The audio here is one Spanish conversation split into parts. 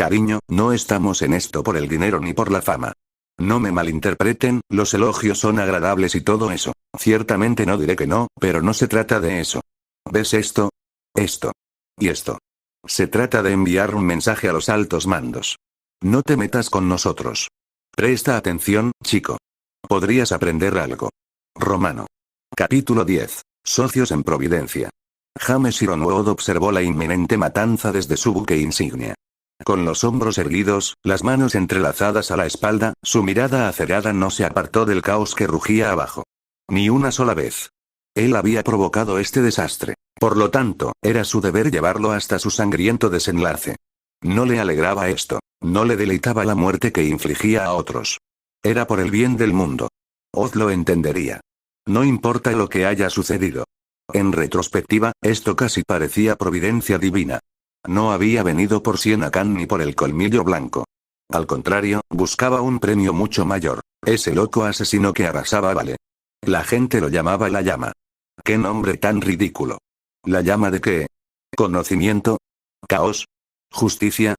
Cariño, no estamos en esto por el dinero ni por la fama. No me malinterpreten, los elogios son agradables y todo eso. Ciertamente no diré que no, pero no se trata de eso. ¿Ves esto? Esto. Y esto. Se trata de enviar un mensaje a los altos mandos. No te metas con nosotros. Presta atención, chico. Podrías aprender algo. Romano. Capítulo 10. Socios en Providencia. James Ironwood observó la inminente matanza desde su buque insignia. Con los hombros erguidos, las manos entrelazadas a la espalda, su mirada acerada no se apartó del caos que rugía abajo. Ni una sola vez. Él había provocado este desastre. Por lo tanto, era su deber llevarlo hasta su sangriento desenlace. No le alegraba esto. No le deleitaba la muerte que infligía a otros. Era por el bien del mundo. Oz lo entendería. No importa lo que haya sucedido. En retrospectiva, esto casi parecía providencia divina. No había venido por Siena Khan ni por el colmillo blanco. Al contrario, buscaba un premio mucho mayor. Ese loco asesino que arrasaba Vale. La gente lo llamaba la llama. ¡Qué nombre tan ridículo! ¿La llama de qué? ¿Conocimiento? ¿Caos? ¿Justicia?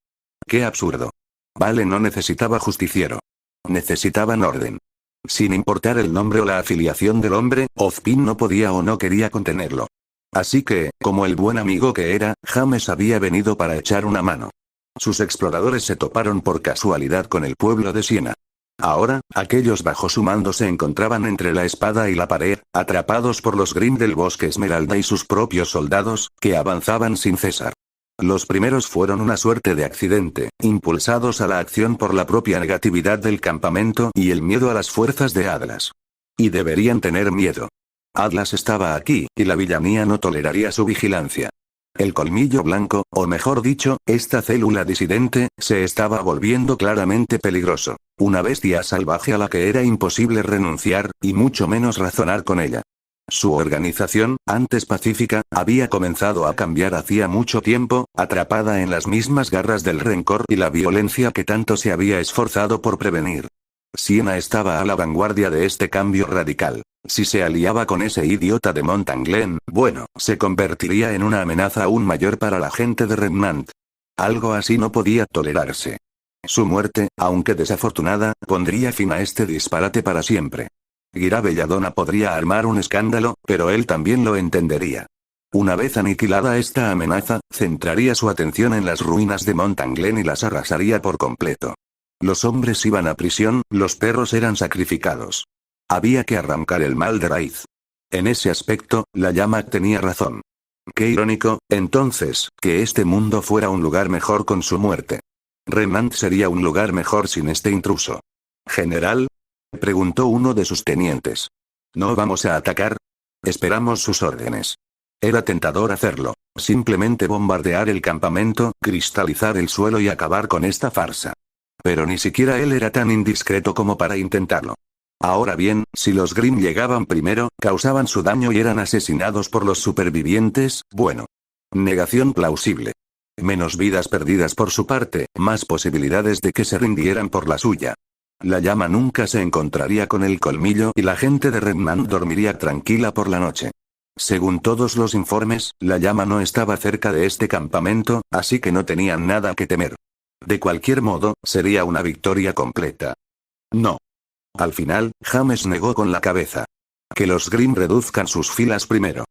¡Qué absurdo! Vale no necesitaba justiciero. Necesitaban orden. Sin importar el nombre o la afiliación del hombre, Ozpin no podía o no quería contenerlo. Así que, como el buen amigo que era, James había venido para echar una mano. Sus exploradores se toparon por casualidad con el pueblo de Siena. Ahora, aquellos bajo su mando se encontraban entre la espada y la pared, atrapados por los Grimm del Bosque Esmeralda y sus propios soldados, que avanzaban sin cesar. Los primeros fueron una suerte de accidente, impulsados a la acción por la propia negatividad del campamento y el miedo a las fuerzas de Atlas. Y deberían tener miedo. Atlas estaba aquí, y la villanía no toleraría su vigilancia. El colmillo blanco, o mejor dicho, esta célula disidente, se estaba volviendo claramente peligroso. Una bestia salvaje a la que era imposible renunciar, y mucho menos razonar con ella. Su organización, antes pacífica, había comenzado a cambiar hacía mucho tiempo, atrapada en las mismas garras del rencor y la violencia que tanto se había esforzado por prevenir. Siena estaba a la vanguardia de este cambio radical. Si se aliaba con ese idiota de Montanglen, bueno, se convertiría en una amenaza aún mayor para la gente de Remnant. Algo así no podía tolerarse. Su muerte, aunque desafortunada, pondría fin a este disparate para siempre. Gira Belladonna podría armar un escándalo, pero él también lo entendería. Una vez aniquilada esta amenaza, centraría su atención en las ruinas de Montanglen y las arrasaría por completo. Los hombres iban a prisión, los perros eran sacrificados. Había que arrancar el mal de raíz. En ese aspecto, la llama tenía razón. Qué irónico, entonces, que este mundo fuera un lugar mejor con su muerte. Remnant sería un lugar mejor sin este intruso. ¿General? Preguntó uno de sus tenientes. ¿No vamos a atacar? Esperamos sus órdenes. Era tentador hacerlo. Simplemente bombardear el campamento, cristalizar el suelo y acabar con esta farsa. Pero ni siquiera él era tan indiscreto como para intentarlo. Ahora bien, si los Grimm llegaban primero, causaban su daño y eran asesinados por los supervivientes, bueno. Negación plausible. Menos vidas perdidas por su parte, más posibilidades de que se rindieran por la suya. La llama nunca se encontraría con el colmillo y la gente de Remnant dormiría tranquila por la noche. Según todos los informes, la llama no estaba cerca de este campamento, así que no tenían nada que temer. De cualquier modo, sería una victoria completa. No. Al final, James negó con la cabeza. Que los Grimm reduzcan sus filas primero.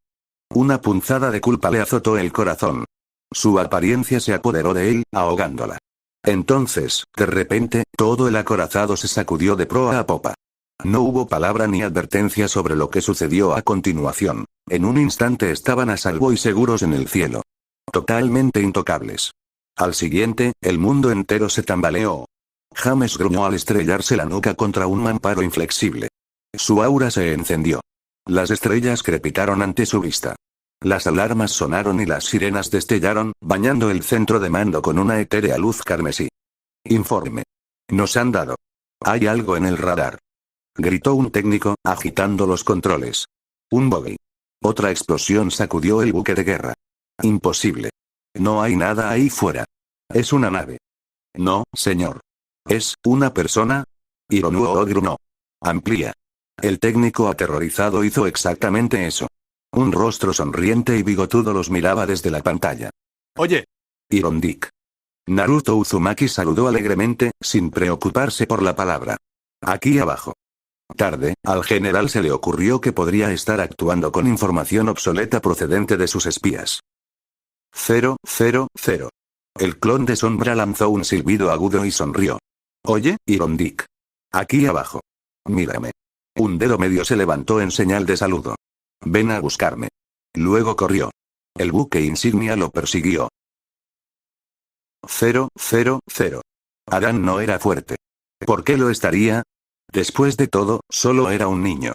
Una punzada de culpa le azotó el corazón. Su apariencia se apoderó de él, ahogándola. Entonces, de repente, todo el acorazado se sacudió de proa a popa. No hubo palabra ni advertencia sobre lo que sucedió a continuación. En un instante estaban a salvo y seguros en el cielo. Totalmente intocables. Al siguiente, el mundo entero se tambaleó. James gruñó al estrellarse la nuca contra un mamparo inflexible. Su aura se encendió. Las estrellas crepitaron ante su vista. Las alarmas sonaron y las sirenas destellaron, bañando el centro de mando con una etérea luz carmesí. Informe. Nos han dado. Hay algo en el radar. Gritó un técnico, agitando los controles. Un bogey. Otra explosión sacudió el buque de guerra. Imposible. No hay nada ahí fuera. Es una nave. No, señor. ¿Es una persona? Ironwood gruñó. Amplía. El técnico aterrorizado hizo exactamente eso. Un rostro sonriente y bigotudo los miraba desde la pantalla. Oye. Iron Dick. Naruto Uzumaki saludó alegremente, sin preocuparse por la palabra. Aquí abajo. Tarde, al general se le ocurrió que podría estar actuando con información obsoleta procedente de sus espías. 000. El clon de Sombra lanzó un silbido agudo y sonrió. Oye, Irondick. Aquí abajo. Mírame. Un dedo medio se levantó en señal de saludo. Ven a buscarme. Luego corrió. El buque insignia lo persiguió. 000. Adán no era fuerte. ¿Por qué lo estaría? Después de todo, solo era un niño.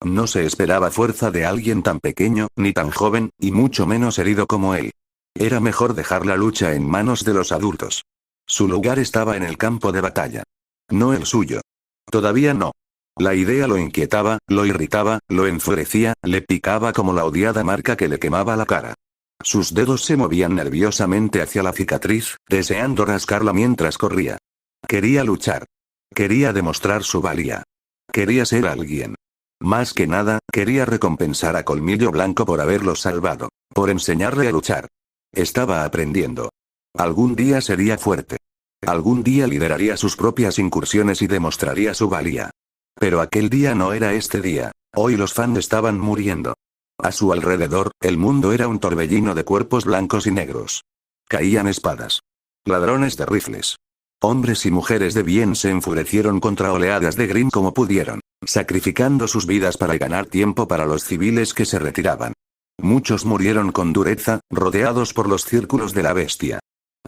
No se esperaba fuerza de alguien tan pequeño, ni tan joven, y mucho menos herido como él. Era mejor dejar la lucha en manos de los adultos. Su lugar estaba en el campo de batalla. No el suyo. Todavía no. La idea lo inquietaba, lo irritaba, lo enfurecía, le picaba como la odiada marca que le quemaba la cara. Sus dedos se movían nerviosamente hacia la cicatriz, deseando rascarla mientras corría. Quería luchar. Quería demostrar su valía. Quería ser alguien. Más que nada, quería recompensar a Colmillo Blanco por haberlo salvado. Por enseñarle a luchar. Estaba aprendiendo. Algún día sería fuerte. Algún día lideraría sus propias incursiones y demostraría su valía. Pero aquel día no era este día. Hoy los fans estaban muriendo. A su alrededor, el mundo era un torbellino de cuerpos blancos y negros. Caían espadas. Ladrones de rifles. Hombres y mujeres de bien se enfurecieron contra oleadas de Grimm como pudieron, sacrificando sus vidas para ganar tiempo para los civiles que se retiraban. Muchos murieron con dureza, rodeados por los círculos de la bestia.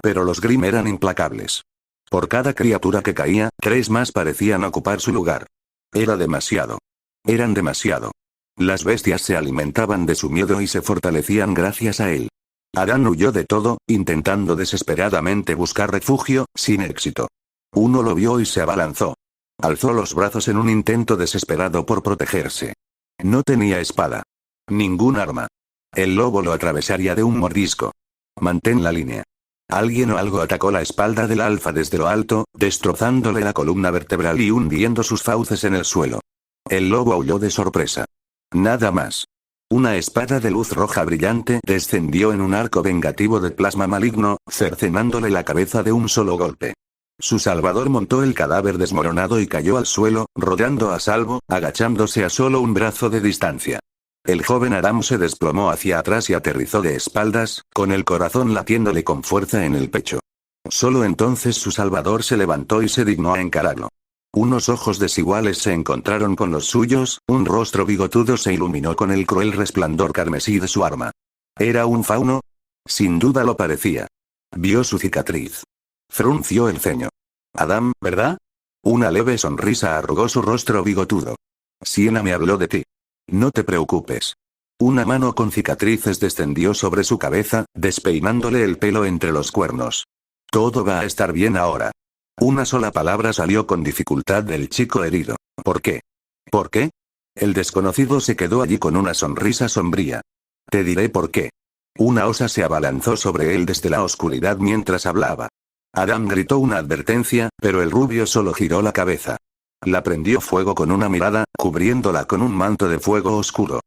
Pero los Grimm eran implacables. Por cada criatura que caía, 3 más parecían ocupar su lugar. Era demasiado. Eran demasiado. Las bestias se alimentaban de su miedo y se fortalecían gracias a él. Adán huyó de todo, intentando desesperadamente buscar refugio, sin éxito. Uno lo vio y se abalanzó. Alzó los brazos en un intento desesperado por protegerse. No tenía espada. Ningún arma. El lobo lo atravesaría de un mordisco. Mantén la línea. Alguien o algo atacó la espalda del alfa desde lo alto, destrozándole la columna vertebral y hundiendo sus fauces en el suelo. El lobo aulló de sorpresa. Nada más. Una espada de luz roja brillante descendió en un arco vengativo de plasma maligno, cercenándole la cabeza de un solo golpe. Su salvador montó el cadáver desmoronado y cayó al suelo, rodando a salvo, agachándose a solo un brazo de distancia. El joven Adam se desplomó hacia atrás y aterrizó de espaldas, con el corazón latiéndole con fuerza en el pecho. Solo entonces su salvador se levantó y se dignó a encararlo. Unos ojos desiguales se encontraron con los suyos, un rostro bigotudo se iluminó con el cruel resplandor carmesí de su arma. ¿Era un fauno? Sin duda lo parecía. Vio su cicatriz. Frunció el ceño. Adam, ¿verdad? Una leve sonrisa arrugó su rostro bigotudo. Siena me habló de ti. No te preocupes. Una mano con cicatrices descendió sobre su cabeza, despeinándole el pelo entre los cuernos. Todo va a estar bien ahora. Una sola palabra salió con dificultad del chico herido. ¿Por qué? ¿Por qué? El desconocido se quedó allí con una sonrisa sombría. Te diré por qué. Una osa se abalanzó sobre él desde la oscuridad mientras hablaba. Adam gritó una advertencia, pero el rubio solo giró la cabeza. La prendió fuego con una mirada, cubriéndola con un manto de fuego oscuro.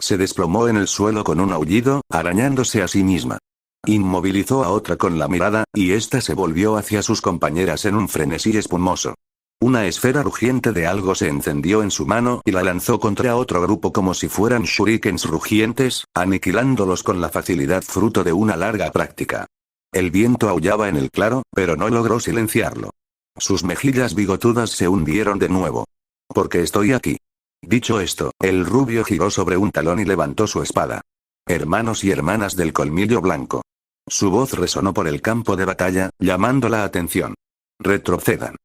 Se desplomó en el suelo con un aullido, arañándose a sí misma. Inmovilizó a otra con la mirada, y ésta se volvió hacia sus compañeras en un frenesí espumoso. Una esfera rugiente de algo se encendió en su mano y la lanzó contra otro grupo como si fueran shurikens rugientes, aniquilándolos con la facilidad fruto de una larga práctica. El viento aullaba en el claro, pero no logró silenciarlo. Sus mejillas bigotudas se hundieron de nuevo. Porque estoy aquí. Dicho esto, el rubio giró sobre un talón y levantó su espada. Hermanos y hermanas del colmillo blanco. Su voz resonó por el campo de batalla, llamando la atención. Retrocedan.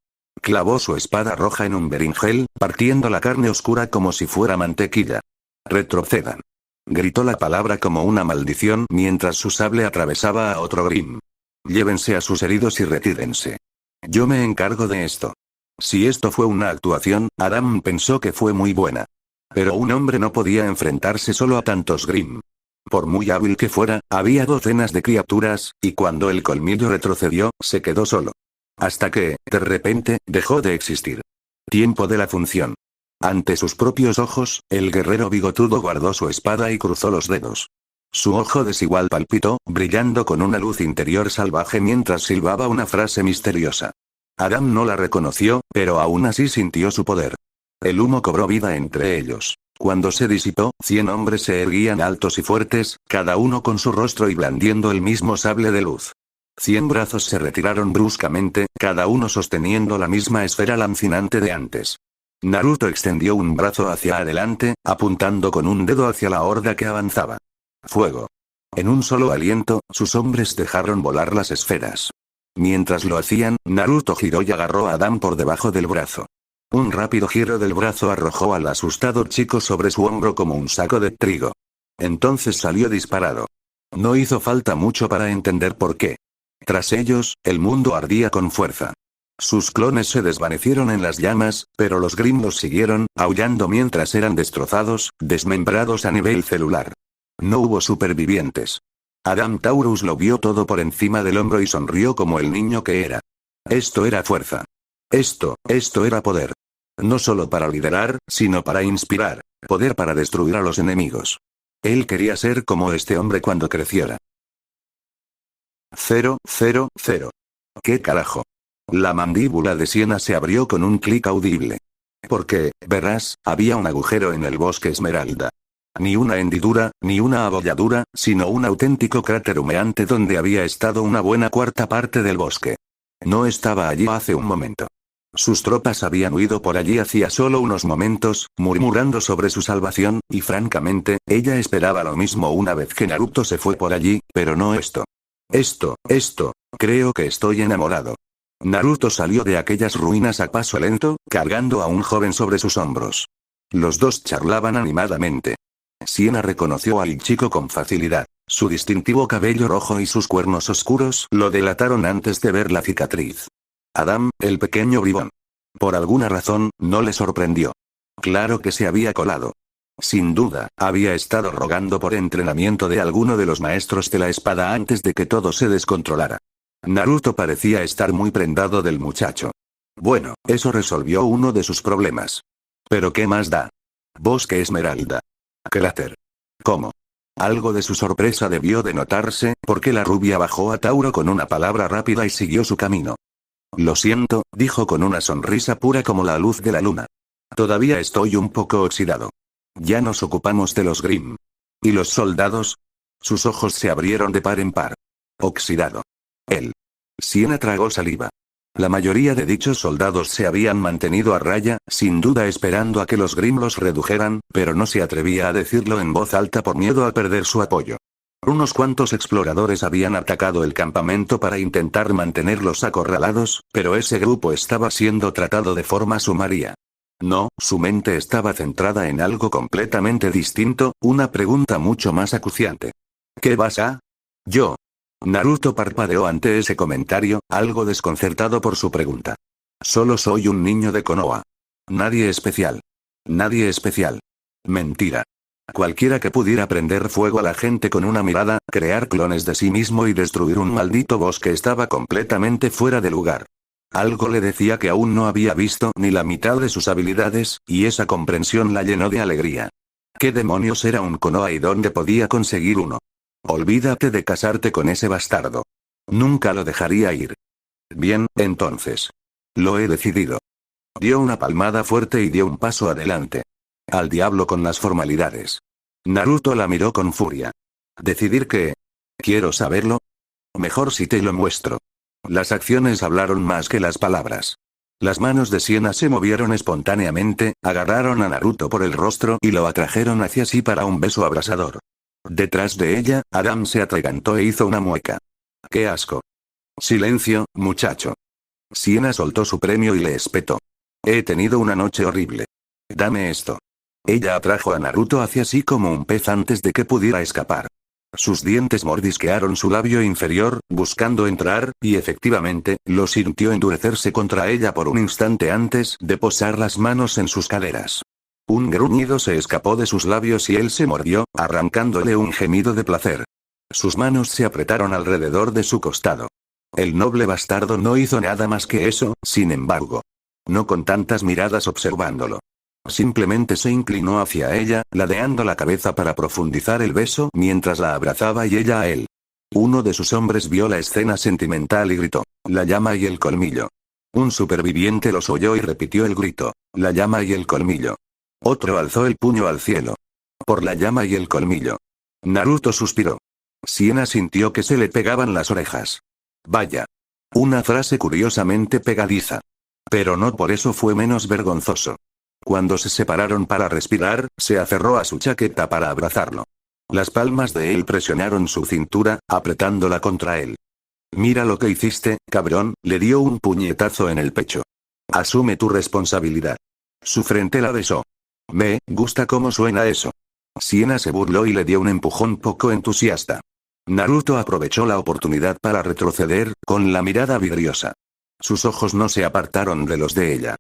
Clavó su espada roja en un beringel, partiendo la carne oscura como si fuera mantequilla. Retrocedan. Gritó la palabra como una maldición mientras su sable atravesaba a otro Grimm. Llévense a sus heridos y retírense. Yo me encargo de esto. Si esto fue una actuación, Adam pensó que fue muy buena. Pero un hombre no podía enfrentarse solo a tantos Grimm. Por muy hábil que fuera, había docenas de criaturas, y cuando el colmillo retrocedió, se quedó solo. Hasta que, de repente, dejó de existir. Tiempo de la función. Ante sus propios ojos, el guerrero bigotudo guardó su espada y cruzó los dedos. Su ojo desigual palpitó, brillando con una luz interior salvaje mientras silbaba una frase misteriosa. Adam no la reconoció, pero aún así sintió su poder. El humo cobró vida entre ellos. Cuando se disipó, 100 hombres se erguían altos y fuertes, cada uno con su rostro y blandiendo el mismo sable de luz. 100 brazos se retiraron bruscamente, cada uno sosteniendo la misma esfera lancinante de antes. Naruto extendió un brazo hacia adelante, apuntando con un dedo hacia la horda que avanzaba. Fuego. En un solo aliento, sus hombres dejaron volar las esferas. Mientras lo hacían, Naruto giró y agarró a Adam por debajo del brazo. Un rápido giro del brazo arrojó al asustado chico sobre su hombro como un saco de trigo. Entonces salió disparado. No hizo falta mucho para entender por qué. Tras ellos, el mundo ardía con fuerza. Sus clones se desvanecieron en las llamas, pero los Grimm los siguieron, aullando mientras eran destrozados, desmembrados a nivel celular. No hubo supervivientes. Adam Taurus lo vio todo por encima del hombro y sonrió como el niño que era. Esto era fuerza. Esto era poder. No solo para liderar, sino para inspirar. Poder para destruir a los enemigos. Él quería ser como este hombre cuando creciera. 000. ¿Qué carajo? La mandíbula de Siena se abrió con un clic audible. Porque, verás, había un agujero en el bosque Esmeralda. Ni una hendidura, ni una abolladura, sino un auténtico cráter humeante donde había estado una buena cuarta parte del bosque. No estaba allí hace un momento. Sus tropas habían huido por allí hacía solo unos momentos, murmurando sobre su salvación, y francamente, ella esperaba lo mismo una vez que Naruto se fue por allí, pero no esto. Creo que estoy enamorado. Naruto salió de aquellas ruinas a paso lento, cargando a un joven sobre sus hombros. Los dos charlaban animadamente. Siena reconoció al chico con facilidad. Su distintivo cabello rojo y sus cuernos oscuros lo delataron antes de ver la cicatriz. Adam, el pequeño bribón. Por alguna razón, no le sorprendió. Claro que se había colado. Sin duda, había estado rogando por entrenamiento de alguno de los maestros de la espada antes de que todo se descontrolara. Naruto parecía estar muy prendado del muchacho. Bueno, eso resolvió uno de sus problemas. Pero ¿qué más da? Bosque Esmeralda. Cráter. ¿Cómo? Algo de su sorpresa debió de notarse, porque la rubia bajó a Tauro con una palabra rápida y siguió su camino. Lo siento, dijo con una sonrisa pura como la luz de la luna. Todavía estoy un poco oxidado. Ya nos ocupamos de los Grimm. ¿Y los soldados? Sus ojos se abrieron de par en par. Oxidado. Él. Siena tragó saliva. La mayoría de dichos soldados se habían mantenido a raya, sin duda esperando a que los Grimm los redujeran, pero no se atrevía a decirlo en voz alta por miedo a perder su apoyo. Unos cuantos exploradores habían atacado el campamento para intentar mantenerlos acorralados, pero ese grupo estaba siendo tratado de forma sumaria. No, su mente estaba centrada en algo completamente distinto, una pregunta mucho más acuciante. ¿Qué vas a? Yo. Naruto parpadeó ante ese comentario, algo desconcertado por su pregunta. Solo soy un niño de Konoha. Nadie especial. Nadie especial. Mentira. Cualquiera que pudiera prender fuego a la gente con una mirada, crear clones de sí mismo y destruir un maldito bosque estaba completamente fuera de lugar. Algo le decía que aún no había visto ni la mitad de sus habilidades, y esa comprensión la llenó de alegría. ¿Qué demonios era un Konoha y dónde podía conseguir uno? Olvídate de casarte con ese bastardo. Nunca lo dejaría ir. Bien, entonces. Lo he decidido. Dio una palmada fuerte y dio un paso adelante. Al diablo con las formalidades. Naruto la miró con furia. ¿Decidir qué? ¿Quiero saberlo? Mejor si te lo muestro. Las acciones hablaron más que las palabras. Las manos de Siena se movieron espontáneamente, agarraron a Naruto por el rostro y lo atrajeron hacia sí para un beso abrasador. Detrás de ella, Adam se atragantó e hizo una mueca. ¡Qué asco! Silencio, muchacho. Siena soltó su premio y le espetó. He tenido una noche horrible. Dame esto. Ella atrajo a Naruto hacia sí como un pez antes de que pudiera escapar. Sus dientes mordisquearon su labio inferior, buscando entrar, y efectivamente, lo sintió endurecerse contra ella por un instante antes de posar las manos en sus caderas. Un gruñido se escapó de sus labios y él se mordió, arrancándole un gemido de placer. Sus manos se apretaron alrededor de su costado. El noble bastardo no hizo nada más que eso, sin embargo. No con tantas miradas observándolo. Simplemente se inclinó hacia ella, ladeando la cabeza para profundizar el beso mientras la abrazaba y ella a él. Uno de sus hombres vio la escena sentimental y gritó: «La llama y el colmillo». Un superviviente los oyó y repitió el grito: «La llama y el colmillo». Otro alzó el puño al cielo: «Por la llama y el colmillo». Naruto suspiró. Siena sintió que se le pegaban las orejas. Vaya. Una frase curiosamente pegadiza. Pero no por eso fue menos vergonzoso. Cuando se separaron para respirar, se aferró a su chaqueta para abrazarlo. Las palmas de él presionaron su cintura, apretándola contra él. «Mira lo que hiciste, cabrón», le dio un puñetazo en el pecho. «Asume tu responsabilidad». Su frente la besó. «Me gusta cómo suena eso». Siena se burló y le dio un empujón poco entusiasta. Naruto aprovechó la oportunidad para retroceder, con la mirada vidriosa. Sus ojos no se apartaron de los de ella.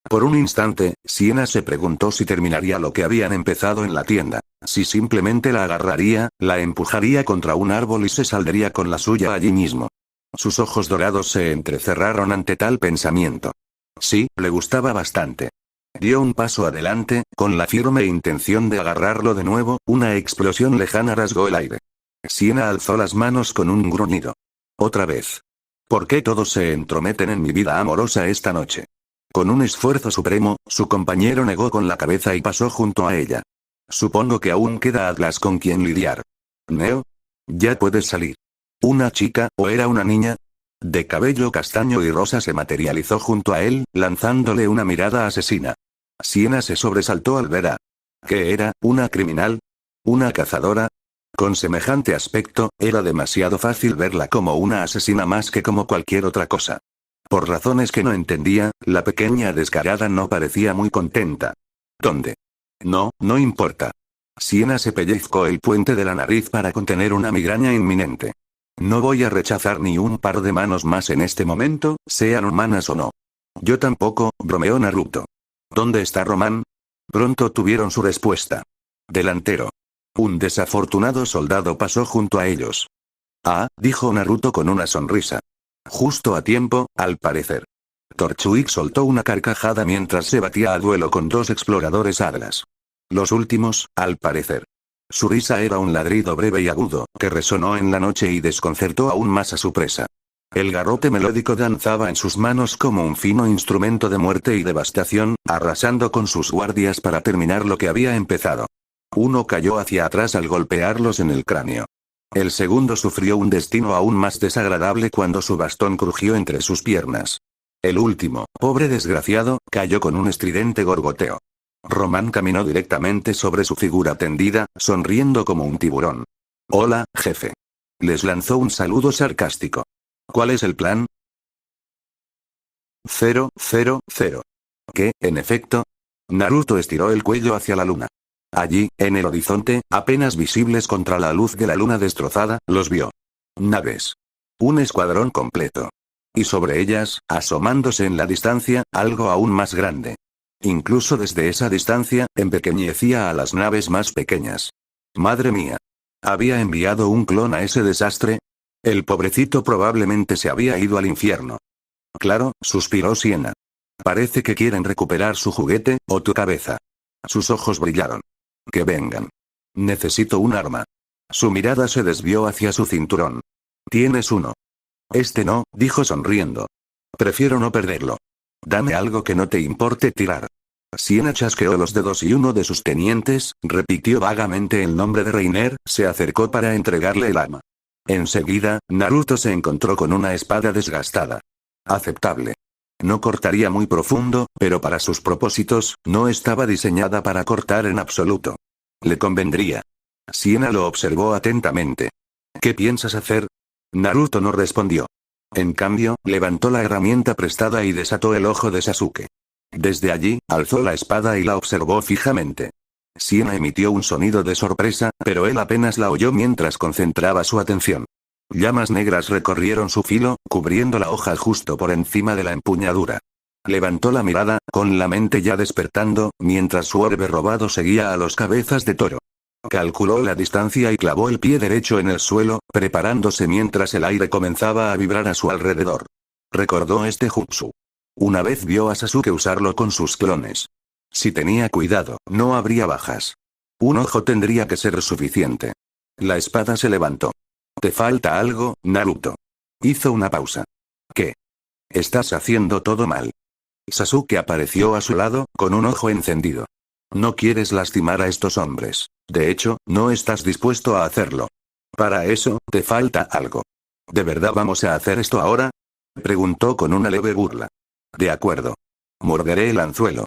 Por un instante, Siena se preguntó si terminaría lo que habían empezado en la tienda, si simplemente la agarraría, la empujaría contra un árbol y se saldría con la suya allí mismo. Sus ojos dorados se entrecerraron ante tal pensamiento. Sí, le gustaba bastante. Dio un paso adelante, con la firme intención de agarrarlo de nuevo. Una explosión lejana rasgó el aire. Siena alzó las manos con un gruñido. «Otra vez. ¿Por qué todos se entrometen en mi vida amorosa esta noche?» Con un esfuerzo supremo, su compañero negó con la cabeza y pasó junto a ella. «Supongo que aún queda Atlas con quien lidiar. Neo. Ya puedes salir». ¿Una chica, o era una niña? De cabello castaño y rosa se materializó junto a él, lanzándole una mirada asesina. Siena se sobresaltó al ver a... ¿Qué era, una criminal? ¿Una cazadora? Con semejante aspecto, era demasiado fácil verla como una asesina más que como cualquier otra cosa. Por razones que no entendía, la pequeña descarada no parecía muy contenta. ¿Dónde? No, no importa. Siena se pellizcó el puente de la nariz para contener una migraña inminente. No voy a rechazar ni un par de manos más en este momento, sean humanas o no. Yo tampoco, bromeó Naruto. ¿Dónde está Román? Pronto tuvieron su respuesta. Delantero. Un desafortunado soldado pasó junto a ellos. Ah, dijo Naruto con una sonrisa. Justo a tiempo, al parecer. Torchuik soltó una carcajada mientras se batía a duelo con dos exploradores Atlas. Los últimos, al parecer. Su risa era un ladrido breve y agudo, que resonó en la noche y desconcertó aún más a su presa. El garrote melódico danzaba en sus manos como un fino instrumento de muerte y devastación, arrasando con sus guardias para terminar lo que había empezado. Uno cayó hacia atrás al golpearlos en el cráneo. El segundo sufrió un destino aún más desagradable cuando su bastón crujió entre sus piernas. El último, pobre desgraciado, cayó con un estridente gorgoteo. Román caminó directamente sobre su figura tendida, sonriendo como un tiburón. «Hola, jefe». Les lanzó un saludo sarcástico. «¿Cuál es el plan?» 000. ¿Qué, en efecto? Naruto estiró el cuello hacia la luna. Allí, en el horizonte, apenas visibles contra la luz de la luna destrozada, los vio. Naves. Un escuadrón completo. Y sobre ellas, asomándose en la distancia, algo aún más grande. Incluso desde esa distancia, empequeñecía a las naves más pequeñas. Madre mía. ¿Había enviado un clon a ese desastre? El pobrecito probablemente se había ido al infierno. Claro, suspiró Siena. Parece que quieren recuperar su juguete, o tu cabeza. Sus ojos brillaron. Que vengan. Necesito un arma. Su mirada se desvió hacia su cinturón. ¿Tienes uno? Este no, dijo sonriendo. Prefiero no perderlo. Dame algo que no te importe tirar. Siena chasqueó los dedos y uno de sus tenientes, repitió vagamente el nombre de Reiner, se acercó para entregarle el arma. Enseguida, Naruto se encontró con una espada desgastada. Aceptable. No cortaría muy profundo, pero para sus propósitos, no estaba diseñada para cortar en absoluto. Le convendría. Siena lo observó atentamente. ¿Qué piensas hacer? Naruto no respondió. En cambio, levantó la herramienta prestada y desató el ojo de Sasuke. Desde allí, alzó la espada y la observó fijamente. Siena emitió un sonido de sorpresa, pero él apenas la oyó mientras concentraba su atención. Llamas negras recorrieron su filo, cubriendo la hoja justo por encima de la empuñadura. Levantó la mirada, con la mente ya despertando, mientras su orbe robado seguía a los cabezas de toro. Calculó la distancia y clavó el pie derecho en el suelo, preparándose mientras el aire comenzaba a vibrar a su alrededor. Recordó este jutsu. Una vez vio a Sasuke usarlo con sus clones. Si tenía cuidado, no habría bajas. Un ojo tendría que ser suficiente. La espada se levantó. ¿Te falta algo, Naruto? Hizo una pausa. ¿Qué? Estás haciendo todo mal. Sasuke apareció a su lado, con un ojo encendido. No quieres lastimar a estos hombres. De hecho, no estás dispuesto a hacerlo. Para eso, te falta algo. ¿De verdad vamos a hacer esto ahora? Preguntó con una leve burla. De acuerdo. Morderé el anzuelo.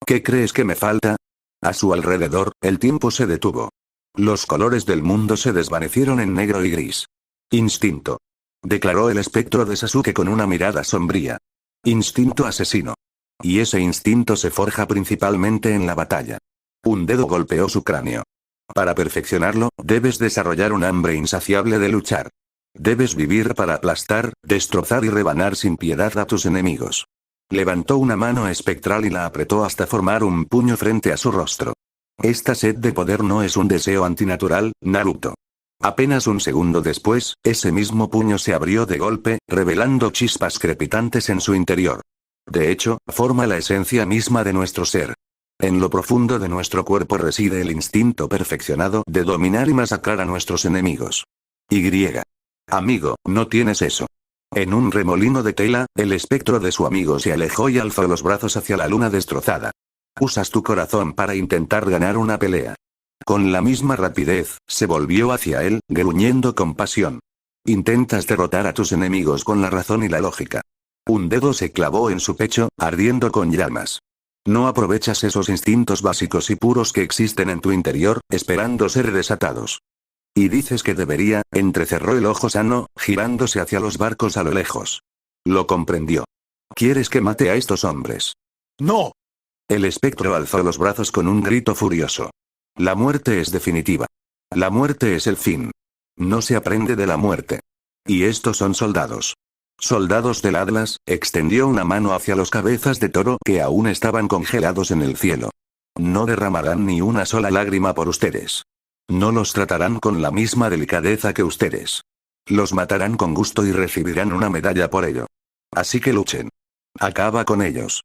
¿Qué crees que me falta? A su alrededor, el tiempo se detuvo. Los colores del mundo se desvanecieron en negro y gris. Instinto. Declaró el espectro de Sasuke con una mirada sombría. Instinto asesino. Y ese instinto se forja principalmente en la batalla. Un dedo golpeó su cráneo. Para perfeccionarlo, debes desarrollar un hambre insaciable de luchar. Debes vivir para aplastar, destrozar y rebanar sin piedad a tus enemigos. Levantó una mano espectral y la apretó hasta formar un puño frente a su rostro. Esta sed de poder no es un deseo antinatural, Naruto. Apenas un segundo después, ese mismo puño se abrió de golpe, revelando chispas crepitantes en su interior. De hecho, forma la esencia misma de nuestro ser. En lo profundo de nuestro cuerpo reside el instinto perfeccionado de dominar y masacrar a nuestros enemigos. Amigo, no tienes eso. En un remolino de tela, el espectro de su amigo se alejó y alzó los brazos hacia la luna destrozada. Usas tu corazón para intentar ganar una pelea. Con la misma rapidez, se volvió hacia él, gruñendo con pasión. Intentas derrotar a tus enemigos con la razón y la lógica. Un dedo se clavó en su pecho, ardiendo con llamas. No aprovechas esos instintos básicos y puros que existen en tu interior, esperando ser desatados. Y dices que debería, entrecerró el ojo sano, girándose hacia los barcos a lo lejos. Lo comprendió. ¿Quieres que mate a estos hombres? ¡No! El espectro alzó los brazos con un grito furioso. La muerte es definitiva. La muerte es el fin. No se aprende de la muerte. Y estos son soldados. Soldados del Atlas, extendió una mano hacia los cabezas de toro que aún estaban congelados en el cielo. No derramarán ni una sola lágrima por ustedes. No los tratarán con la misma delicadeza que ustedes. Los matarán con gusto y recibirán una medalla por ello. Así que luchen. Acaba con ellos.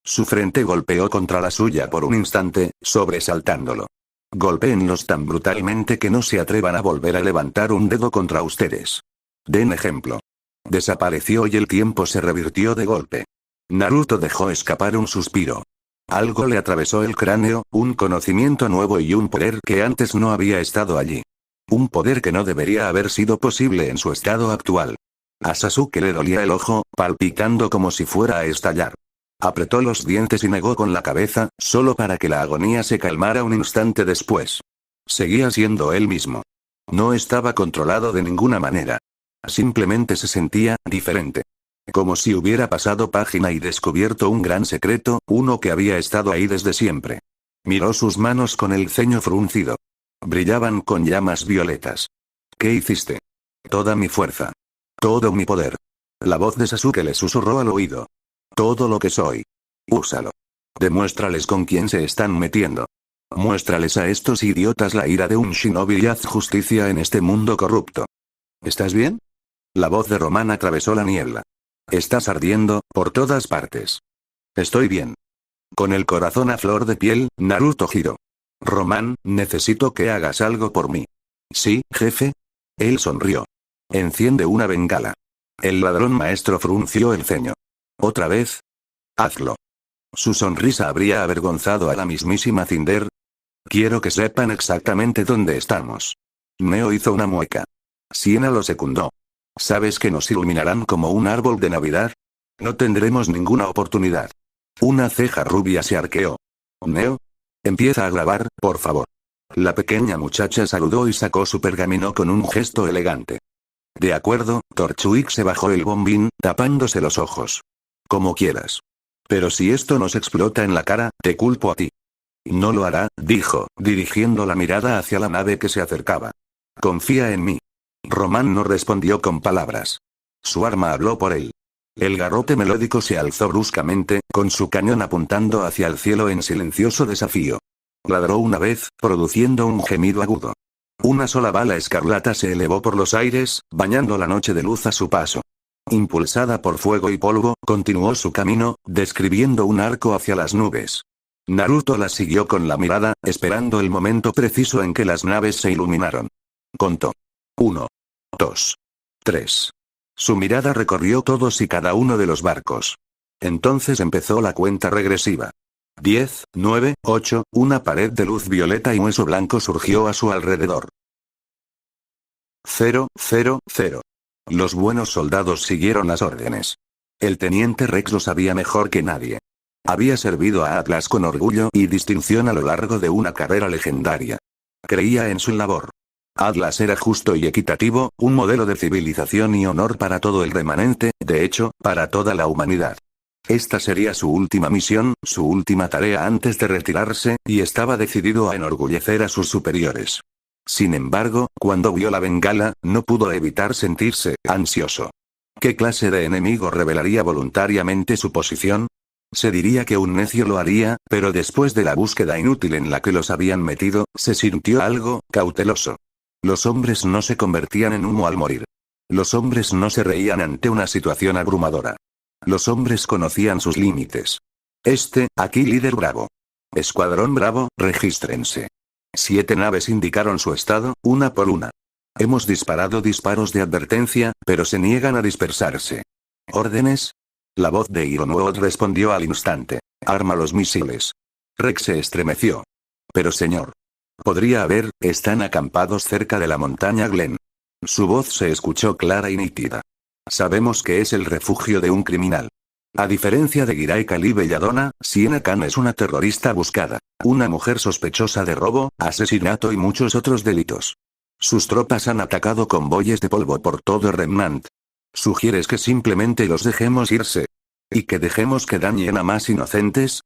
Su frente golpeó contra la suya por un instante, sobresaltándolo. Golpéenlos tan brutalmente que no se atrevan a volver a levantar un dedo contra ustedes. Den ejemplo. Desapareció y el tiempo se revirtió de golpe. Naruto dejó escapar un suspiro. Algo le atravesó el cráneo, un conocimiento nuevo y un poder que antes no había estado allí. Un poder que no debería haber sido posible en su estado actual. A Sasuke le dolía el ojo, palpitando como si fuera a estallar. Apretó los dientes y negó con la cabeza, solo para que la agonía se calmara un instante después. Seguía siendo él mismo. No estaba controlado de ninguna manera. Simplemente se sentía diferente. Como si hubiera pasado página y descubierto un gran secreto, uno que había estado ahí desde siempre. Miró sus manos con el ceño fruncido. Brillaban con llamas violetas. ¿Qué hiciste? Toda mi fuerza. Todo mi poder. La voz de Sasuke le susurró al oído. Todo lo que soy. Úsalo. Demuéstrales con quién se están metiendo. Muéstrales a estos idiotas la ira de un shinobi y haz justicia en este mundo corrupto. ¿Estás bien? La voz de Román atravesó la niebla. Estás ardiendo, por todas partes. Estoy bien. Con el corazón a flor de piel, Naruto giró. Román, necesito que hagas algo por mí. ¿Sí, jefe? Él sonrió. Enciende una bengala. El ladrón maestro frunció el ceño. ¿Otra vez? Hazlo. Su sonrisa habría avergonzado a la mismísima Cinder. Quiero que sepan exactamente dónde estamos. Neo hizo una mueca. Siena lo secundó. ¿Sabes que nos iluminarán como un árbol de Navidad? No tendremos ninguna oportunidad. Una ceja rubia se arqueó. Neo. Empieza a grabar, por favor. La pequeña muchacha saludó y sacó su pergamino con un gesto elegante. De acuerdo, Torchuik se bajó el bombín, tapándose los ojos. Como quieras. Pero si esto nos explota en la cara, te culpo a ti. No lo hará, dijo, dirigiendo la mirada hacia la nave que se acercaba. Confía en mí. Román no respondió con palabras. Su arma habló por él. El garrote melódico se alzó bruscamente, con su cañón apuntando hacia el cielo en silencioso desafío. Ladró una vez, produciendo un gemido agudo. Una sola bala escarlata se elevó por los aires, bañando la noche de luz a su paso. Impulsada por fuego y polvo, continuó su camino, describiendo un arco hacia las nubes. Naruto la siguió con la mirada, esperando el momento preciso en que las naves se iluminaron. Contó. 1, 2, 3. Su mirada recorrió todos y cada uno de los barcos. Entonces empezó la cuenta regresiva. 10, 9, 8, una pared de luz violeta y hueso blanco surgió a su alrededor. 0, 0, 0. Los buenos soldados siguieron las órdenes. El teniente Rex lo sabía mejor que nadie. Había servido a Atlas con orgullo y distinción a lo largo de una carrera legendaria. Creía en su labor. Atlas era justo y equitativo, un modelo de civilización y honor para todo el remanente, de hecho, para toda la humanidad. Esta sería su última misión, su última tarea antes de retirarse, y estaba decidido a enorgullecer a sus superiores. Sin embargo, cuando vio la bengala, no pudo evitar sentirse ansioso. ¿Qué clase de enemigo revelaría voluntariamente su posición? Se diría que un necio lo haría, pero después de la búsqueda inútil en la que los habían metido, se sintió algo cauteloso. Los hombres no se convertían en humo al morir. Los hombres no se reían ante una situación abrumadora. Los hombres conocían sus límites. Aquí líder Bravo. Escuadrón Bravo, regístrense. 7 naves indicaron su estado, una por una. Hemos disparado disparos de advertencia, pero se niegan a dispersarse. ¿Órdenes? La voz de Ironwood respondió al instante. Arma los misiles. Rex se estremeció. Pero señor. Podría haber, están acampados cerca de la montaña Glen. Su voz se escuchó clara y nítida. Sabemos que es el refugio de un criminal. A diferencia de Girai Kali Belladonna, Siena Khan es una terrorista buscada, una mujer sospechosa de robo, asesinato y muchos otros delitos. Sus tropas han atacado convoyes de polvo por todo Remnant. ¿Sugieres que simplemente los dejemos irse? ¿Y que dejemos que dañen a más inocentes?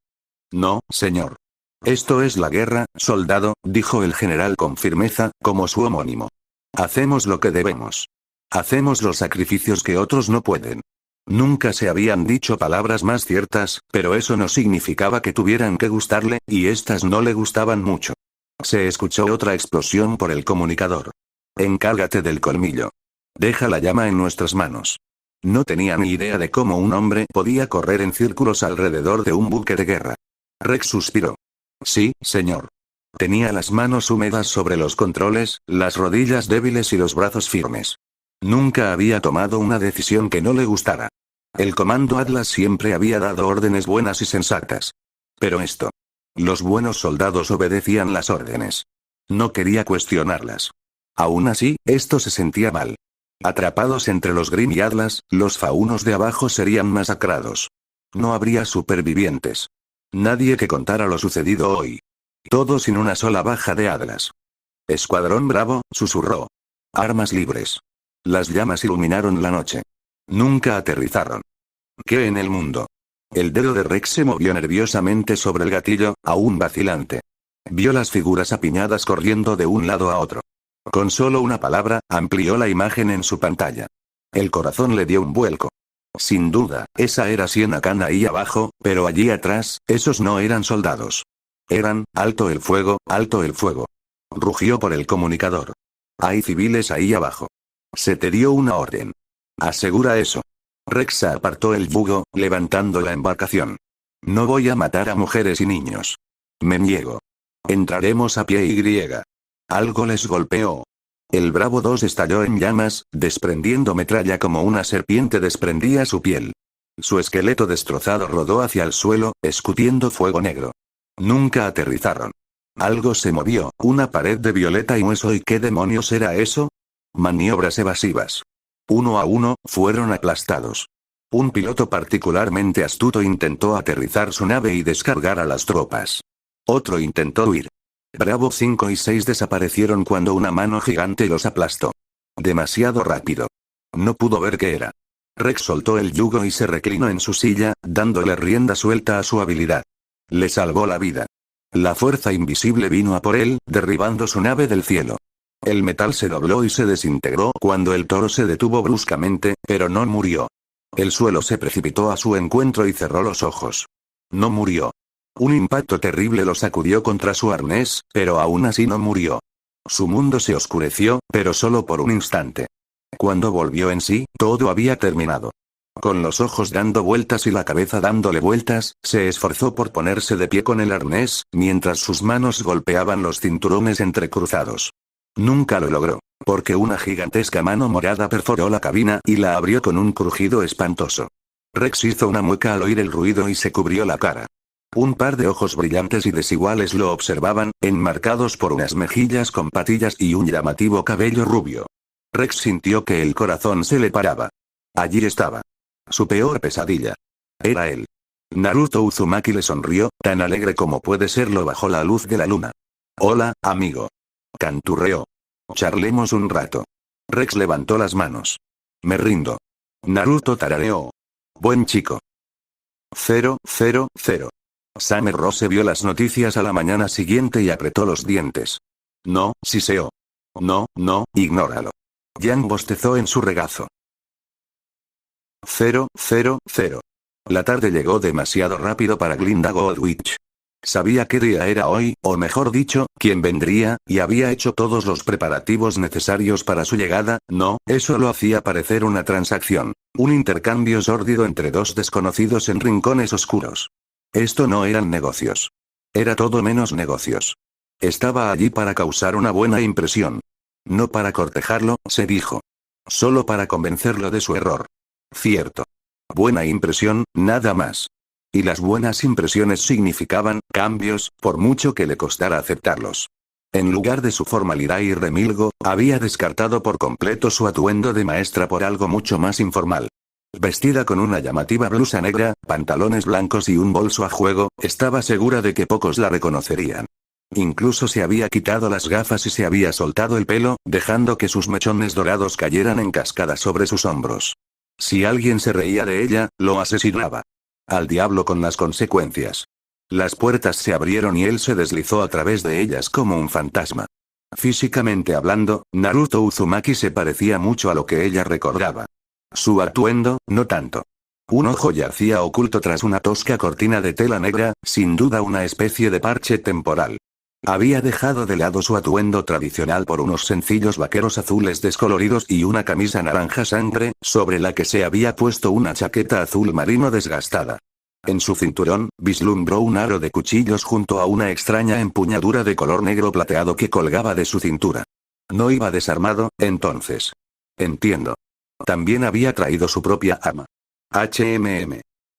No, señor. Esto es la guerra, soldado, dijo el general con firmeza, como su homónimo. Hacemos lo que debemos. Hacemos los sacrificios que otros no pueden. Nunca se habían dicho palabras más ciertas, pero eso no significaba que tuvieran que gustarle, y estas no le gustaban mucho. Se escuchó otra explosión por el comunicador. Encárgate del colmillo. Deja la llama en nuestras manos. No tenía ni idea de cómo un hombre podía correr en círculos alrededor de un buque de guerra. Rex suspiró. Sí, señor. Tenía las manos húmedas sobre los controles, las rodillas débiles y los brazos firmes. Nunca había tomado una decisión que no le gustara. El comando Atlas siempre había dado órdenes buenas y sensatas. Pero esto. Los buenos soldados obedecían las órdenes. No quería cuestionarlas. Aún así, esto se sentía mal. Atrapados entre los Grimm y Atlas, los faunos de abajo serían masacrados. No habría supervivientes. Nadie que contara lo sucedido hoy. Todo sin una sola baja de Atlas. Escuadrón Bravo, susurró. Armas libres. Las llamas iluminaron la noche. Nunca aterrizaron. ¿Qué en el mundo? El dedo de Rex se movió nerviosamente sobre el gatillo, aún vacilante. Vio las figuras apiñadas corriendo de un lado a otro. Con solo una palabra, amplió la imagen en su pantalla. El corazón le dio un vuelco. Sin duda, esa era Siena Khan ahí abajo, pero allí atrás, esos no eran soldados. Eran, alto el fuego, alto el fuego. Rugió por el comunicador. Hay civiles ahí abajo. Se te dio una orden. Asegura eso. Rex apartó el yugo, levantando la embarcación. No voy a matar a mujeres y niños. Me niego. Entraremos a pie y. Algo les golpeó. El Bravo 2 estalló en llamas, desprendiendo metralla como una serpiente desprendía su piel. Su esqueleto destrozado rodó hacia el suelo, escutiendo fuego negro. Nunca aterrizaron. Algo se movió, una pared de violeta y hueso. ¿Y qué demonios era eso? Maniobras evasivas. 1 a 1, fueron aplastados. Un piloto particularmente astuto intentó aterrizar su nave y descargar a las tropas. Otro intentó huir. Bravo 5 y 6 desaparecieron cuando una mano gigante los aplastó. Demasiado rápido. No pudo ver qué era. Rex soltó el yugo y se reclinó en su silla, dándole rienda suelta a su habilidad. Le salvó la vida. La fuerza invisible vino a por él, derribando su nave del cielo. El metal se dobló y se desintegró cuando el toro se detuvo bruscamente, pero no murió. El suelo se precipitó a su encuentro y cerró los ojos. No murió. Un impacto terrible lo sacudió contra su arnés, pero aún así no murió. Su mundo se oscureció, pero solo por un instante. Cuando volvió en sí, todo había terminado. Con los ojos dando vueltas y la cabeza dándole vueltas, se esforzó por ponerse de pie con el arnés, mientras sus manos golpeaban los cinturones entrecruzados. Nunca lo logró, porque una gigantesca mano morada perforó la cabina y la abrió con un crujido espantoso. Rex hizo una mueca al oír el ruido y se cubrió la cara. Un par de ojos brillantes y desiguales lo observaban, enmarcados por unas mejillas con patillas y un llamativo cabello rubio. Rex sintió que el corazón se le paraba. Allí estaba. Su peor pesadilla. Era él. Naruto Uzumaki le sonrió, tan alegre como puede serlo bajo la luz de la luna. Hola, amigo. Canturreó. Charlemos un rato. Rex levantó las manos. Me rindo. Naruto tarareó. Buen chico. 000. Summer Rose vio las noticias a la mañana siguiente y apretó los dientes. No, Siseo. No, ignóralo. Yang bostezó en su regazo. 000. La tarde llegó demasiado rápido para Glinda Goldwitch. Sabía qué día era hoy, o mejor dicho, quién vendría, y había hecho todos los preparativos necesarios para su llegada. No, eso lo hacía parecer una transacción. Un intercambio sórdido entre dos desconocidos en rincones oscuros. Esto no eran negocios. Era todo menos negocios. Estaba allí para causar una buena impresión. No para cortejarlo, se dijo. Solo para convencerlo de su error. Cierto. Buena impresión, nada más. Y las buenas impresiones significaban cambios, por mucho que le costara aceptarlos. En lugar de su formalidad y remilgo, había descartado por completo su atuendo de maestra por algo mucho más informal. Vestida con una llamativa blusa negra, pantalones blancos y un bolso a juego, estaba segura de que pocos la reconocerían. Incluso se había quitado las gafas y se había soltado el pelo, dejando que sus mechones dorados cayeran en cascada sobre sus hombros. Si alguien se reía de ella, lo asesinaba. Al diablo con las consecuencias. Las puertas se abrieron y él se deslizó a través de ellas como un fantasma. Físicamente hablando, Naruto Uzumaki se parecía mucho a lo que ella recordaba. Su atuendo, no tanto. Un ojo yacía oculto tras una tosca cortina de tela negra, sin duda una especie de parche temporal. Había dejado de lado su atuendo tradicional por unos sencillos vaqueros azules descoloridos y una camisa naranja sangre, sobre la que se había puesto una chaqueta azul marino desgastada. En su cinturón, vislumbró un aro de cuchillos junto a una extraña empuñadura de color negro plateado que colgaba de su cintura. No iba desarmado, entonces. Entiendo. También había traído su propia arma.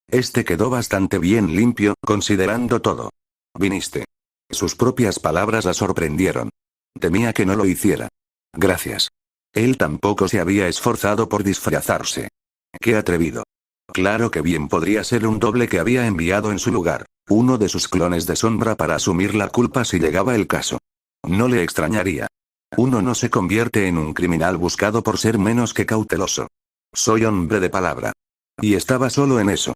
Este quedó bastante bien limpio, considerando todo. Viniste. Sus propias palabras la sorprendieron. Temía que no lo hiciera. Gracias. Él tampoco se había esforzado por disfrazarse. Qué atrevido. Claro que bien podría ser un doble que había enviado en su lugar, uno de sus clones de sombra para asumir la culpa si llegaba el caso. No le extrañaría. Uno no se convierte en un criminal buscado por ser menos que cauteloso. Soy hombre de palabra. Y estaba solo en eso.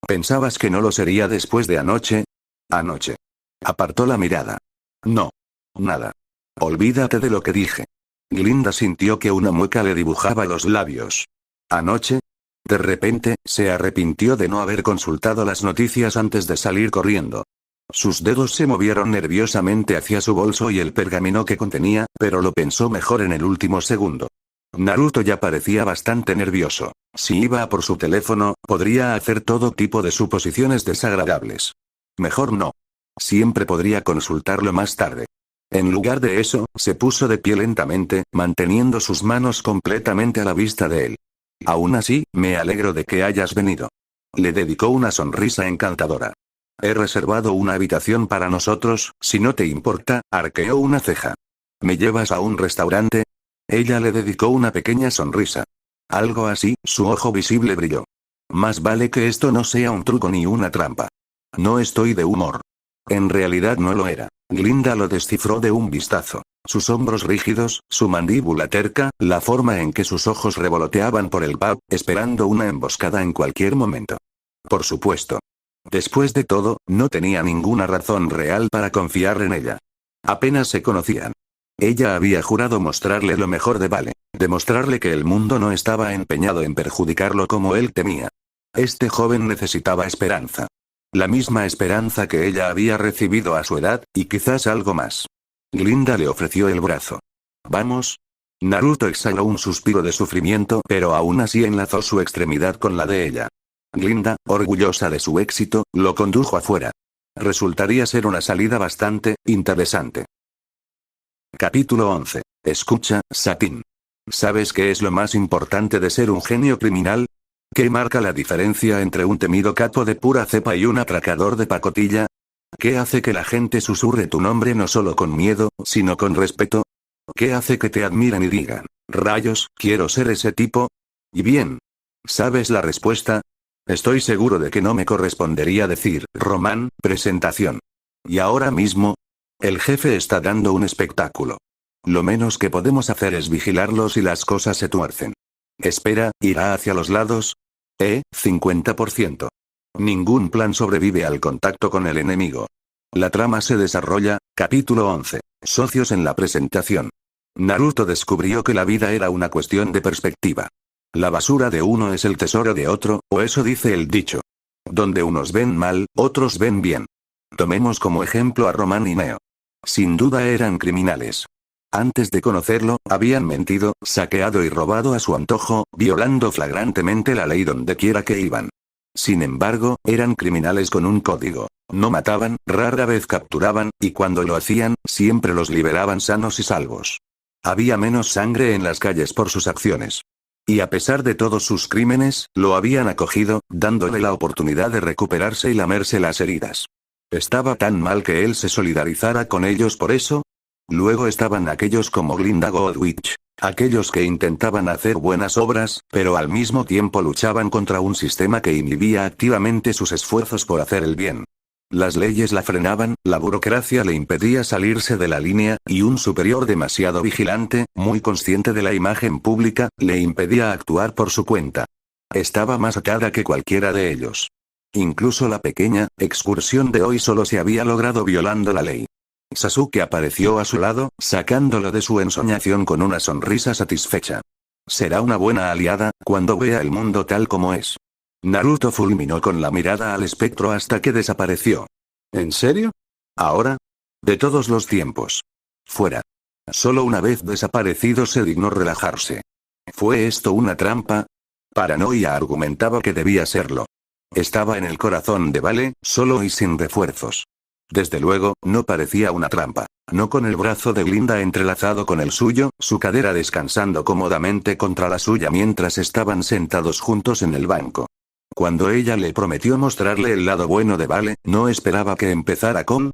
¿Pensabas que no lo sería después de anoche? Anoche. Apartó la mirada. No. Nada. Olvídate de lo que dije. Glinda sintió que una mueca le dibujaba los labios. ¿Anoche? De repente, se arrepintió de no haber consultado las noticias antes de salir corriendo. Sus dedos se movieron nerviosamente hacia su bolso y el pergamino que contenía, pero lo pensó mejor en el último segundo. Naruto ya parecía bastante nervioso. Si iba a por su teléfono, podría hacer todo tipo de suposiciones desagradables. Mejor no. Siempre podría consultarlo más tarde. En lugar de eso, se puso de pie lentamente, manteniendo sus manos completamente a la vista de él. Aún así, me alegro de que hayas venido. Le dedicó una sonrisa encantadora. He reservado una habitación para nosotros, si no te importa, arqueó una ceja. ¿Me llevas a un restaurante? Ella le dedicó una pequeña sonrisa. Algo así, su ojo visible brilló. Más vale que esto no sea un truco ni una trampa. No estoy de humor. En realidad no lo era. Glinda lo descifró de un vistazo. Sus hombros rígidos, su mandíbula terca, la forma en que sus ojos revoloteaban por el pub, esperando una emboscada en cualquier momento. Por supuesto. Después de todo, no tenía ninguna razón real para confiar en ella. Apenas se conocían. Ella había jurado mostrarle lo mejor de Vale, demostrarle que el mundo no estaba empeñado en perjudicarlo como él temía. Este joven necesitaba esperanza. La misma esperanza que ella había recibido a su edad, y quizás algo más. Glinda le ofreció el brazo. ¿Vamos? Naruto exhaló un suspiro de sufrimiento, pero aún así enlazó su extremidad con la de ella. Glinda, orgullosa de su éxito, lo condujo afuera. Resultaría ser una salida bastante interesante. Capítulo 11. Escucha, Satín. ¿Sabes qué es lo más importante de ser un genio criminal? ¿Qué marca la diferencia entre un temido capo de pura cepa y un atracador de pacotilla? ¿Qué hace que la gente susurre tu nombre no solo con miedo, sino con respeto? ¿Qué hace que te admiren y digan, rayos, quiero ser ese tipo? Y bien, ¿sabes la respuesta? Estoy seguro de que no me correspondería decir, Román, presentación. Y ahora mismo, el jefe está dando un espectáculo. Lo menos que podemos hacer es vigilarlo si las cosas se tuercen. Espera, ¿irá hacia los lados? 50%. Ningún plan sobrevive al contacto con el enemigo. La trama se desarrolla, capítulo 11. Socios en la presentación. Naruto descubrió que la vida era una cuestión de perspectiva. La basura de uno es el tesoro de otro, o eso dice el dicho. Donde unos ven mal, otros ven bien. Tomemos como ejemplo a Román y Neo. Sin duda eran criminales. Antes de conocerlo, habían mentido, saqueado y robado a su antojo, violando flagrantemente la ley donde quiera que iban. Sin embargo, eran criminales con un código. No mataban, rara vez capturaban, y cuando lo hacían, siempre los liberaban sanos y salvos. Había menos sangre en las calles por sus acciones. Y a pesar de todos sus crímenes, lo habían acogido, dándole la oportunidad de recuperarse y lamerse las heridas. ¿Estaba tan mal que él se solidarizara con ellos por eso? Luego estaban aquellos como Glinda Godwich, aquellos que intentaban hacer buenas obras, pero al mismo tiempo luchaban contra un sistema que inhibía activamente sus esfuerzos por hacer el bien. Las leyes la frenaban, la burocracia le impedía salirse de la línea, y un superior demasiado vigilante, muy consciente de la imagen pública, le impedía actuar por su cuenta. Estaba más atada que cualquiera de ellos. Incluso la pequeña excursión de hoy solo se había logrado violando la ley. Sasuke apareció a su lado, sacándolo de su ensoñación con una sonrisa satisfecha. Será una buena aliada, cuando vea el mundo tal como es. Naruto fulminó con la mirada al espectro hasta que desapareció. ¿En serio? ¿Ahora? De todos los tiempos. Fuera. Solo una vez desaparecido se dignó relajarse. ¿Fue esto una trampa? Paranoia argumentaba que debía serlo. Estaba en el corazón de Vale, solo y sin refuerzos. Desde luego, no parecía una trampa. No con el brazo de Glinda entrelazado con el suyo, su cadera descansando cómodamente contra la suya mientras estaban sentados juntos en el banco. Cuando ella le prometió mostrarle el lado bueno de Vale, no esperaba que empezara con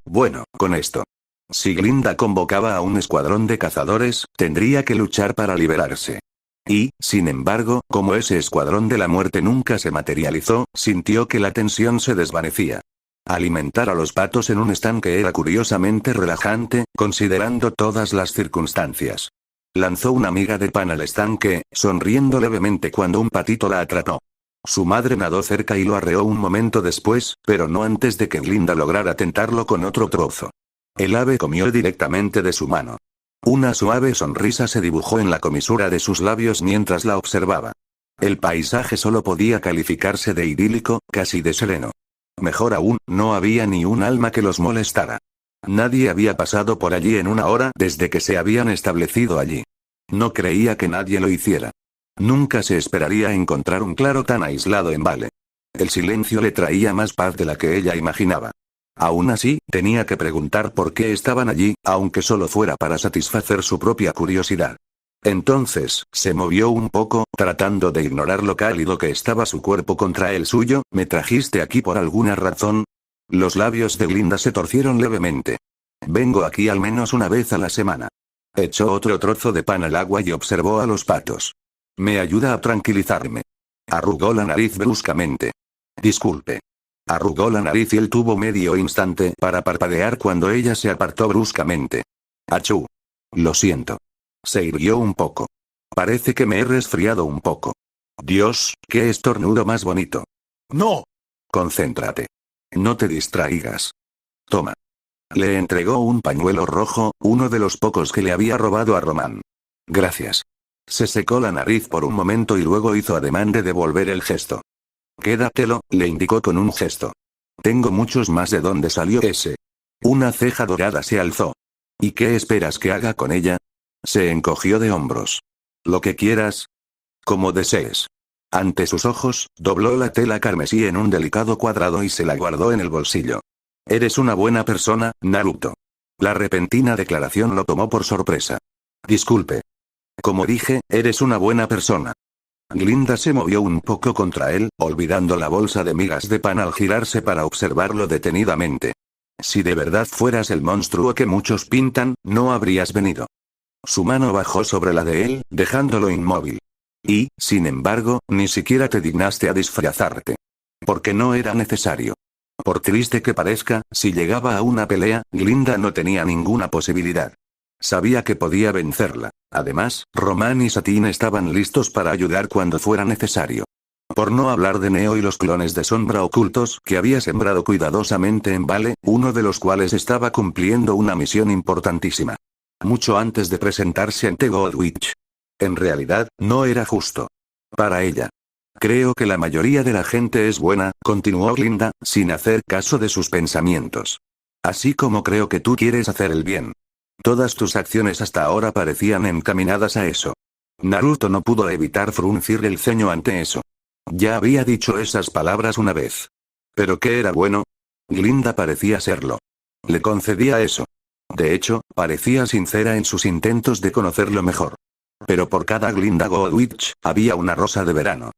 esto. Si Glinda convocaba a un escuadrón de cazadores, tendría que luchar para liberarse. Y, sin embargo, como ese escuadrón de la muerte nunca se materializó, sintió que la tensión se desvanecía. Alimentar a los patos en un estanque era curiosamente relajante, considerando todas las circunstancias. Lanzó una miga de pan al estanque, sonriendo levemente cuando un patito la atrapó. Su madre nadó cerca y lo arreó un momento después, pero no antes de que Glinda lograra tentarlo con otro trozo. El ave comió directamente de su mano. Una suave sonrisa se dibujó en la comisura de sus labios mientras la observaba. El paisaje solo podía calificarse de idílico, casi de sereno. Mejor aún, no había ni un alma que los molestara. Nadie había pasado por allí en una hora desde que se habían establecido allí. No creía que nadie lo hiciera. Nunca se esperaría encontrar un claro tan aislado en Vale. El silencio le traía más paz de la que ella imaginaba. Aún así, tenía que preguntar por qué estaban allí, aunque solo fuera para satisfacer su propia curiosidad. Entonces, se movió un poco, tratando de ignorar lo cálido que estaba su cuerpo contra el suyo. ¿Me trajiste aquí por alguna razón? Los labios de Glinda se torcieron levemente. Vengo aquí al menos una vez a la semana. Echó otro trozo de pan al agua y observó a los patos. Me ayuda a tranquilizarme. Arrugó la nariz bruscamente. Disculpe. Arrugó la nariz y él tuvo medio instante para parpadear cuando ella se apartó bruscamente. Achú. Lo siento. Se irguió un poco. Parece que me he resfriado un poco. Dios, qué estornudo más bonito. ¡No! Concéntrate. No te distraigas. Toma. Le entregó un pañuelo rojo, uno de los pocos que le había robado a Román. Gracias. Se secó la nariz por un momento y luego hizo ademán de devolver el gesto. Quédatelo, le indicó con un gesto. Tengo muchos más. ¿De dónde salió ese? Una ceja dorada se alzó. ¿Y qué esperas que haga con ella? Se encogió de hombros. Lo que quieras. Como desees. Ante sus ojos, dobló la tela carmesí en un delicado cuadrado y se la guardó en el bolsillo. Eres una buena persona, Naruto. La repentina declaración lo tomó por sorpresa. Disculpe. Como dije, eres una buena persona. Glinda se movió un poco contra él, olvidando la bolsa de migas de pan al girarse para observarlo detenidamente. Si de verdad fueras el monstruo que muchos pintan, no habrías venido. Su mano bajó sobre la de él, dejándolo inmóvil. Y, sin embargo, ni siquiera te dignaste a disfrazarte. Porque no era necesario. Por triste que parezca, si llegaba a una pelea, Glinda no tenía ninguna posibilidad. Sabía que podía vencerla. Además, Román y Satín estaban listos para ayudar cuando fuera necesario. Por no hablar de Neo y los clones de sombra ocultos que había sembrado cuidadosamente en Vale, uno de los cuales estaba cumpliendo una misión importantísima. Mucho antes de presentarse ante Godwitch. En realidad, no era justo. Para ella. Creo que la mayoría de la gente es buena, continuó Glinda, sin hacer caso de sus pensamientos. Así como creo que tú quieres hacer el bien. Todas tus acciones hasta ahora parecían encaminadas a eso. Naruto no pudo evitar fruncir el ceño ante eso. Ya había dicho esas palabras una vez. ¿Pero qué era bueno? Glinda parecía serlo. Le concedía eso. De hecho, parecía sincera en sus intentos de conocerlo mejor. Pero por cada Glinda Godwitch, había una rosa de verano.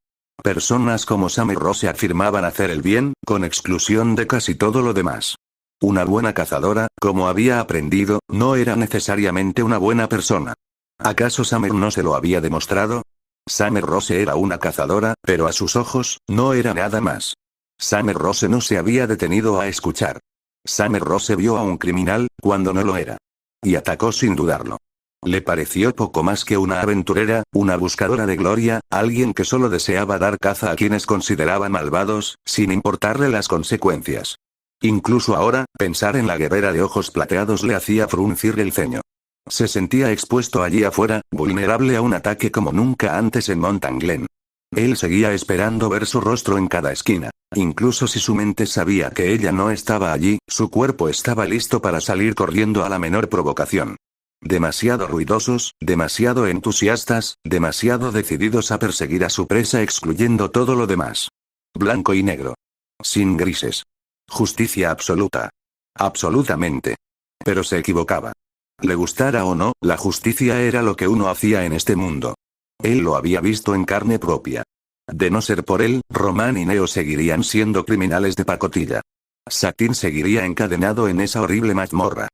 Personas como Sam y Rose afirmaban hacer el bien, con exclusión de casi todo lo demás. Una buena cazadora, como había aprendido, no era necesariamente una buena persona. ¿Acaso Summer no se lo había demostrado? Summer Rose era una cazadora, pero a sus ojos, no era nada más. Summer Rose no se había detenido a escuchar. Summer Rose vio a un criminal, cuando no lo era. Y atacó sin dudarlo. Le pareció poco más que una aventurera, una buscadora de gloria, alguien que solo deseaba dar caza a quienes consideraba malvados, sin importarle las consecuencias. Incluso ahora, pensar en la guerrera de ojos plateados le hacía fruncir el ceño. Se sentía expuesto allí afuera, vulnerable a un ataque como nunca antes en Mountain Glen. Él seguía esperando ver su rostro en cada esquina. Incluso si su mente sabía que ella no estaba allí, su cuerpo estaba listo para salir corriendo a la menor provocación. Demasiado ruidosos, demasiado entusiastas, demasiado decididos a perseguir a su presa excluyendo todo lo demás. Blanco y negro. Sin grises. Justicia absoluta. Absolutamente. Pero se equivocaba. Le gustara o no, la justicia era lo que uno hacía en este mundo. Él lo había visto en carne propia. De no ser por él, Román y Neo seguirían siendo criminales de pacotilla. Satín seguiría encadenado en esa horrible mazmorra.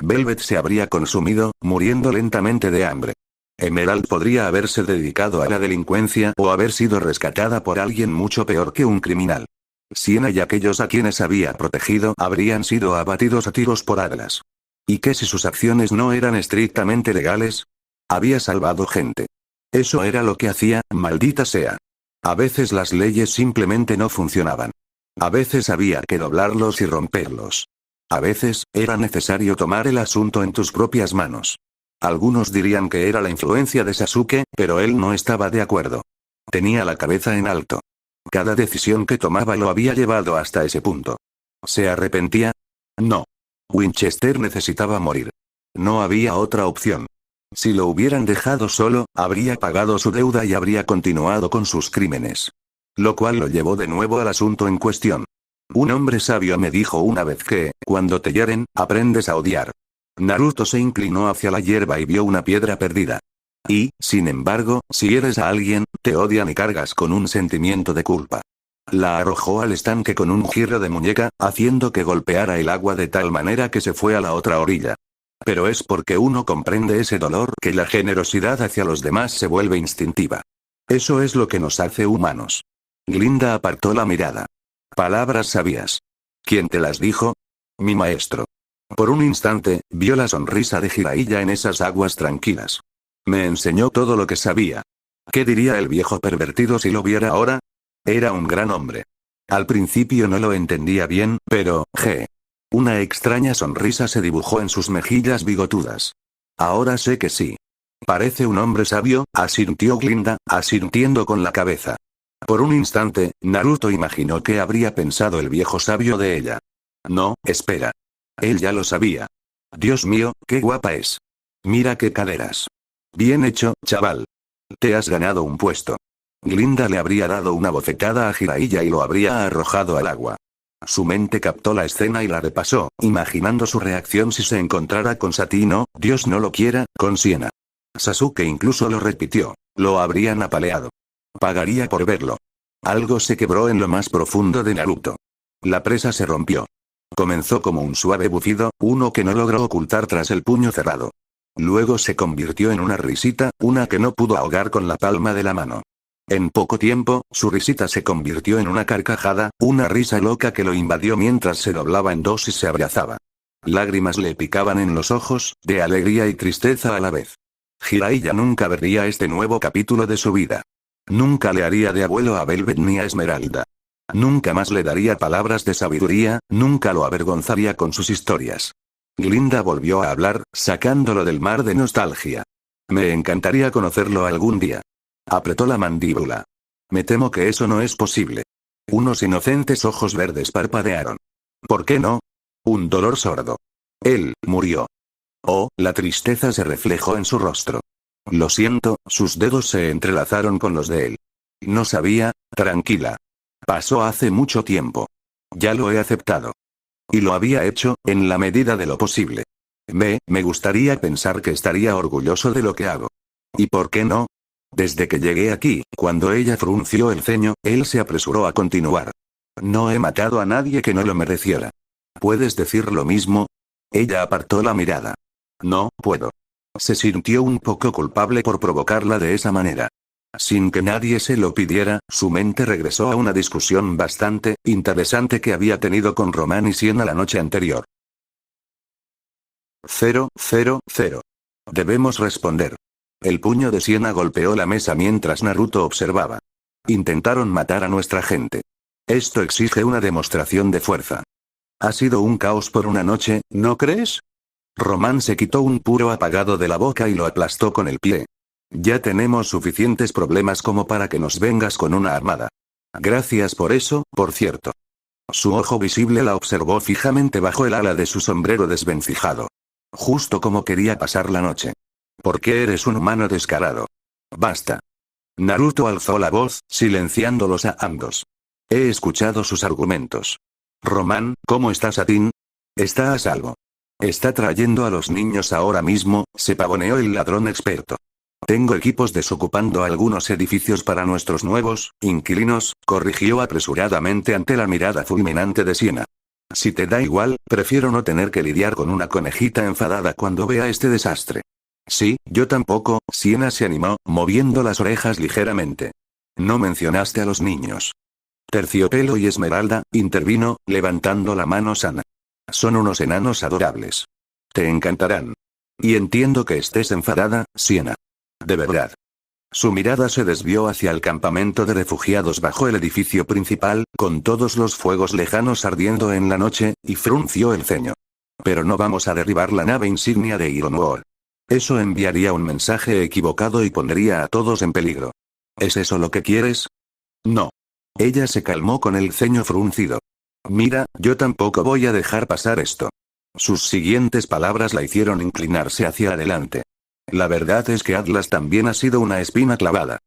Velvet se habría consumido, muriendo lentamente de hambre. Emerald podría haberse dedicado a la delincuencia o haber sido rescatada por alguien mucho peor que un criminal. Siena y aquellos a quienes había protegido habrían sido abatidos a tiros por Atlas. ¿Y qué si sus acciones no eran estrictamente legales? Había salvado gente. Eso era lo que hacía, maldita sea. A veces las leyes simplemente no funcionaban. A veces había que doblarlos y romperlos. A veces, era necesario tomar el asunto en tus propias manos. Algunos dirían que era la influencia de Sasuke, pero él no estaba de acuerdo. Tenía la cabeza en alto. Cada decisión que tomaba lo había llevado hasta ese punto. ¿Se arrepentía? No. Winchester necesitaba morir. No había otra opción. Si lo hubieran dejado solo, habría pagado su deuda y habría continuado con sus crímenes. Lo cual lo llevó de nuevo al asunto en cuestión. Un hombre sabio me dijo una vez que, cuando te hieren, aprendes a odiar. Naruto se inclinó hacia la hierba y vio una piedra perdida. Y, sin embargo, si hieres a alguien, te odian y cargas con un sentimiento de culpa. La arrojó al estanque con un giro de muñeca, haciendo que golpeara el agua de tal manera que se fue a la otra orilla. Pero es porque uno comprende ese dolor que la generosidad hacia los demás se vuelve instintiva. Eso es lo que nos hace humanos. Glinda apartó la mirada. Palabras sabias. ¿Quién te las dijo? Mi maestro. Por un instante, vio la sonrisa de Jiraiya en esas aguas tranquilas. Me enseñó todo lo que sabía. ¿Qué diría el viejo pervertido si lo viera ahora? Era un gran hombre. Al principio no lo entendía bien, pero, una extraña sonrisa se dibujó en sus mejillas bigotudas. Ahora sé que sí. Parece un hombre sabio, asintió Glinda, asintiendo con la cabeza. Por un instante, Naruto imaginó qué habría pensado el viejo sabio de ella. No, espera. Él ya lo sabía. Dios mío, qué guapa es. Mira qué caderas. Bien hecho, chaval. Te has ganado un puesto. Glinda le habría dado una bofetada a Jiraiya y lo habría arrojado al agua. Su mente captó la escena y la repasó, imaginando su reacción si se encontrara con Satino, Dios no lo quiera, con Siena. Sasuke incluso lo repitió. Lo habrían apaleado. Pagaría por verlo. Algo se quebró en lo más profundo de Naruto. La presa se rompió. Comenzó como un suave bufido, uno que no logró ocultar tras el puño cerrado. Luego se convirtió en una risita, una que no pudo ahogar con la palma de la mano. En poco tiempo, su risita se convirtió en una carcajada, una risa loca que lo invadió mientras se doblaba en dos y se abrazaba. Lágrimas le picaban en los ojos, de alegría y tristeza a la vez. Jiraiya nunca vería este nuevo capítulo de su vida. Nunca le haría de abuelo a Velvet ni a Esmeralda. Nunca más le daría palabras de sabiduría, nunca lo avergonzaría con sus historias. Glinda volvió a hablar, sacándolo del mar de nostalgia. Me encantaría conocerlo algún día. Apretó la mandíbula. Me temo que eso no es posible. Unos inocentes ojos verdes parpadearon. ¿Por qué no? Un dolor sordo. Él murió. Oh, la tristeza se reflejó en su rostro. Lo siento, sus dedos se entrelazaron con los de él. No sabía, tranquila. Pasó hace mucho tiempo. Ya lo he aceptado. Y lo había hecho, en la medida de lo posible. Me gustaría pensar que estaría orgulloso de lo que hago. ¿Y por qué no? Desde que llegué aquí, cuando ella frunció el ceño, él se apresuró a continuar. No he matado a nadie que no lo mereciera. ¿Puedes decir lo mismo? Ella apartó la mirada. No puedo. Se sintió un poco culpable por provocarla de esa manera. Sin que nadie se lo pidiera, su mente regresó a una discusión bastante interesante que había tenido con Román y Siena la noche anterior. 000. Debemos responder. El puño de Siena golpeó la mesa mientras Naruto observaba. Intentaron matar a nuestra gente. Esto exige una demostración de fuerza. Ha sido un caos por una noche, ¿no crees? Román se quitó un puro apagado de la boca y lo aplastó con el pie. Ya tenemos suficientes problemas como para que nos vengas con una armada. Gracias por eso, por cierto. Su ojo visible la observó fijamente bajo el ala de su sombrero desvencijado. Justo como quería pasar la noche. ¿Por qué eres un humano descarado? Basta. Naruto alzó la voz, silenciándolos a ambos. He escuchado sus argumentos. Román, ¿cómo está Satín? Está a salvo. Está trayendo a los niños ahora mismo, se pavoneó el ladrón experto. Tengo equipos desocupando algunos edificios para nuestros nuevos inquilinos, corrigió apresuradamente ante la mirada fulminante de Siena. Si te da igual, prefiero no tener que lidiar con una conejita enfadada cuando vea este desastre. Sí, yo tampoco, Siena se animó, moviendo las orejas ligeramente. No mencionaste a los niños. Terciopelo y Esmeralda, intervino, levantando la mano Sana. Son unos enanos adorables. Te encantarán. Y entiendo que estés enfadada, Siena. De verdad. Su mirada se desvió hacia el campamento de refugiados bajo el edificio principal, con todos los fuegos lejanos ardiendo en la noche, y frunció el ceño. Pero no vamos a derribar la nave insignia de Iron War. Eso enviaría un mensaje equivocado y pondría a todos en peligro. ¿Es eso lo que quieres? No. Ella se calmó con el ceño fruncido. Mira, yo tampoco voy a dejar pasar esto. Sus siguientes palabras la hicieron inclinarse hacia adelante. La verdad es que Atlas también ha sido una espina clavada.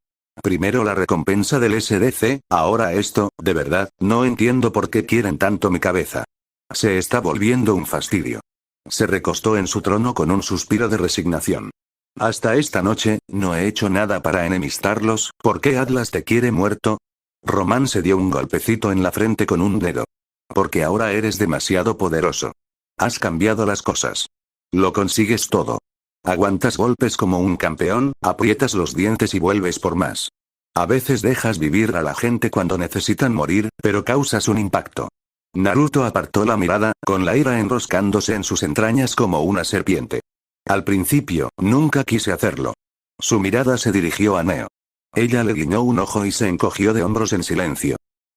Primero la recompensa del SDC, ahora esto, de verdad, no entiendo por qué quieren tanto mi cabeza. Se está volviendo un fastidio. Se recostó en su trono con un suspiro de resignación. Hasta esta noche, no he hecho nada para enemistarlos, ¿por qué Atlas te quiere muerto? Román se dio un golpecito en la frente con un dedo. Porque ahora eres demasiado poderoso. Has cambiado las cosas. Lo consigues todo. Aguantas golpes como un campeón, aprietas los dientes y vuelves por más. A veces dejas vivir a la gente cuando necesitan morir, pero causas un impacto. Naruto apartó la mirada, con la ira enroscándose en sus entrañas como una serpiente. Al principio, nunca quise hacerlo. Su mirada se dirigió a Neo. Ella le guiñó un ojo y se encogió de hombros en silencio.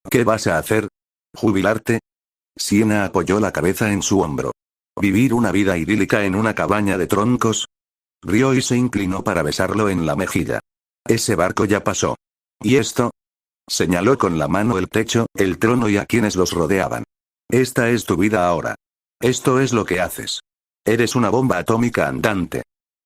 ¿Qué vas a hacer? ¿Jubilarte? Siena apoyó la cabeza en su hombro. ¿Vivir una vida idílica en una cabaña de troncos? Rió y se inclinó para besarlo en la mejilla. Ese barco ya pasó. ¿Y esto? Señaló con la mano el techo, el trono y a quienes los rodeaban. Esta es tu vida ahora. Esto es lo que haces. Eres una bomba atómica andante.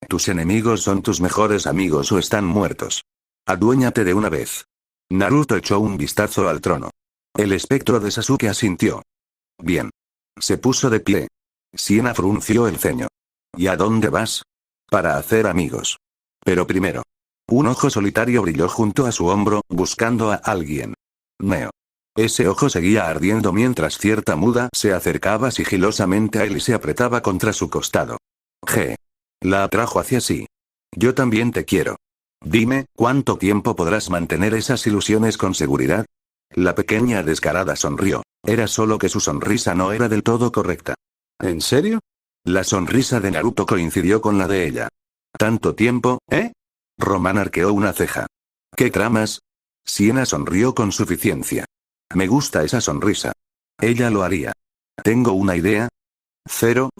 Tus enemigos son tus mejores amigos o están muertos. Aduéñate de una vez. Naruto echó un vistazo al trono. El espectro de Sasuke asintió. Bien. Se puso de pie. Siena frunció el ceño. ¿Y a dónde vas? Para hacer amigos. Pero primero. Un ojo solitario brilló junto a su hombro, buscando a alguien. Neo. Ese ojo seguía ardiendo mientras cierta muda se acercaba sigilosamente a él y se apretaba contra su costado. G. La atrajo hacia sí. Yo también te quiero. Dime, ¿cuánto tiempo podrás mantener esas ilusiones con seguridad? La pequeña descarada sonrió. Era solo que su sonrisa no era del todo correcta. ¿En serio? La sonrisa de Naruto coincidió con la de ella. ¿Tanto tiempo, eh? Román arqueó una ceja. ¿Qué tramas? Siena sonrió con suficiencia. Me gusta esa sonrisa. Ella lo haría. Tengo una idea. 000.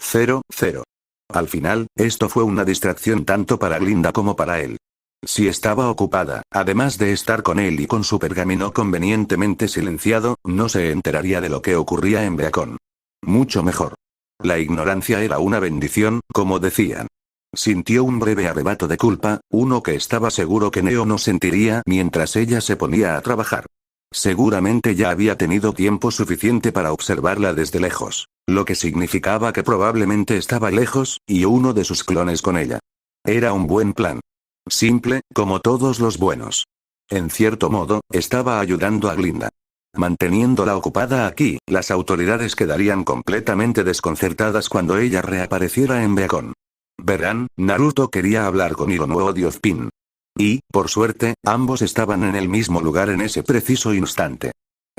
Al final, esto fue una distracción tanto para Glinda como para él. Si estaba ocupada, además de estar con él y con su pergamino convenientemente silenciado, no se enteraría de lo que ocurría en Beacon. Mucho mejor. La ignorancia era una bendición, como decían. Sintió un breve arrebato de culpa, uno que estaba seguro que Neo no sentiría mientras ella se ponía a trabajar. Seguramente ya había tenido tiempo suficiente para observarla desde lejos, lo que significaba que probablemente estaba lejos, y uno de sus clones con ella. Era un buen plan. Simple, como todos los buenos. En cierto modo, estaba ayudando a Glinda. Manteniéndola ocupada aquí, las autoridades quedarían completamente desconcertadas cuando ella reapareciera en Beacon. Verán, Naruto quería hablar con Hironobu Diozpin. Y, por suerte, ambos estaban en el mismo lugar en ese preciso instante.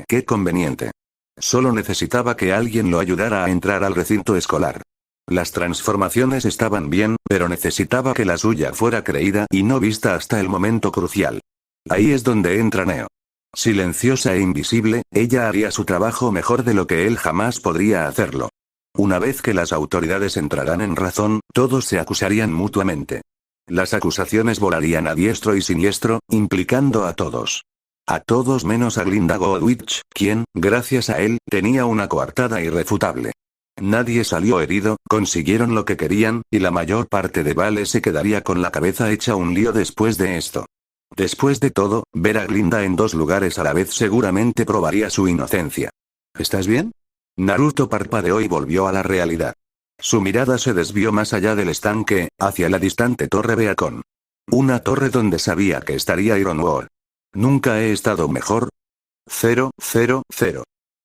Qué conveniente. Solo necesitaba que alguien lo ayudara a entrar al recinto escolar. Las transformaciones estaban bien, pero necesitaba que la suya fuera creída y no vista hasta el momento crucial. Ahí es donde entra Neo. Silenciosa e invisible, ella haría su trabajo mejor de lo que él jamás podría hacerlo. Una vez que las autoridades entrarán en razón, todos se acusarían mutuamente. Las acusaciones volarían a diestro y siniestro, implicando a todos. A todos menos a Glinda Godwich, quien, gracias a él, tenía una coartada irrefutable. Nadie salió herido, consiguieron lo que querían, y la mayor parte de Vale se quedaría con la cabeza hecha un lío después de esto. Después de todo, ver a Glinda en dos lugares a la vez seguramente probaría su inocencia. ¿Estás bien? Naruto parpadeó y volvió a la realidad. Su mirada se desvió más allá del estanque, hacia la distante torre Beacon. Una torre donde sabía que estaría Ironwood. Nunca he estado mejor. 000.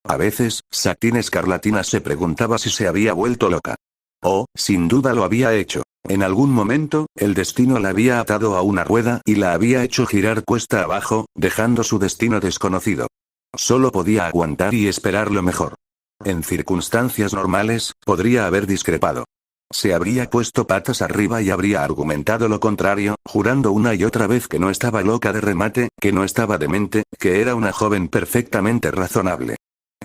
A veces, Satín Escarlatina se preguntaba si se había vuelto loca. Oh, sin duda lo había hecho. En algún momento, el destino la había atado a una rueda y la había hecho girar cuesta abajo, dejando su destino desconocido. Solo podía aguantar y esperar lo mejor. En circunstancias normales, podría haber discrepado. Se habría puesto patas arriba y habría argumentado lo contrario, jurando una y otra vez que no estaba loca de remate, que no estaba demente, que era una joven perfectamente razonable.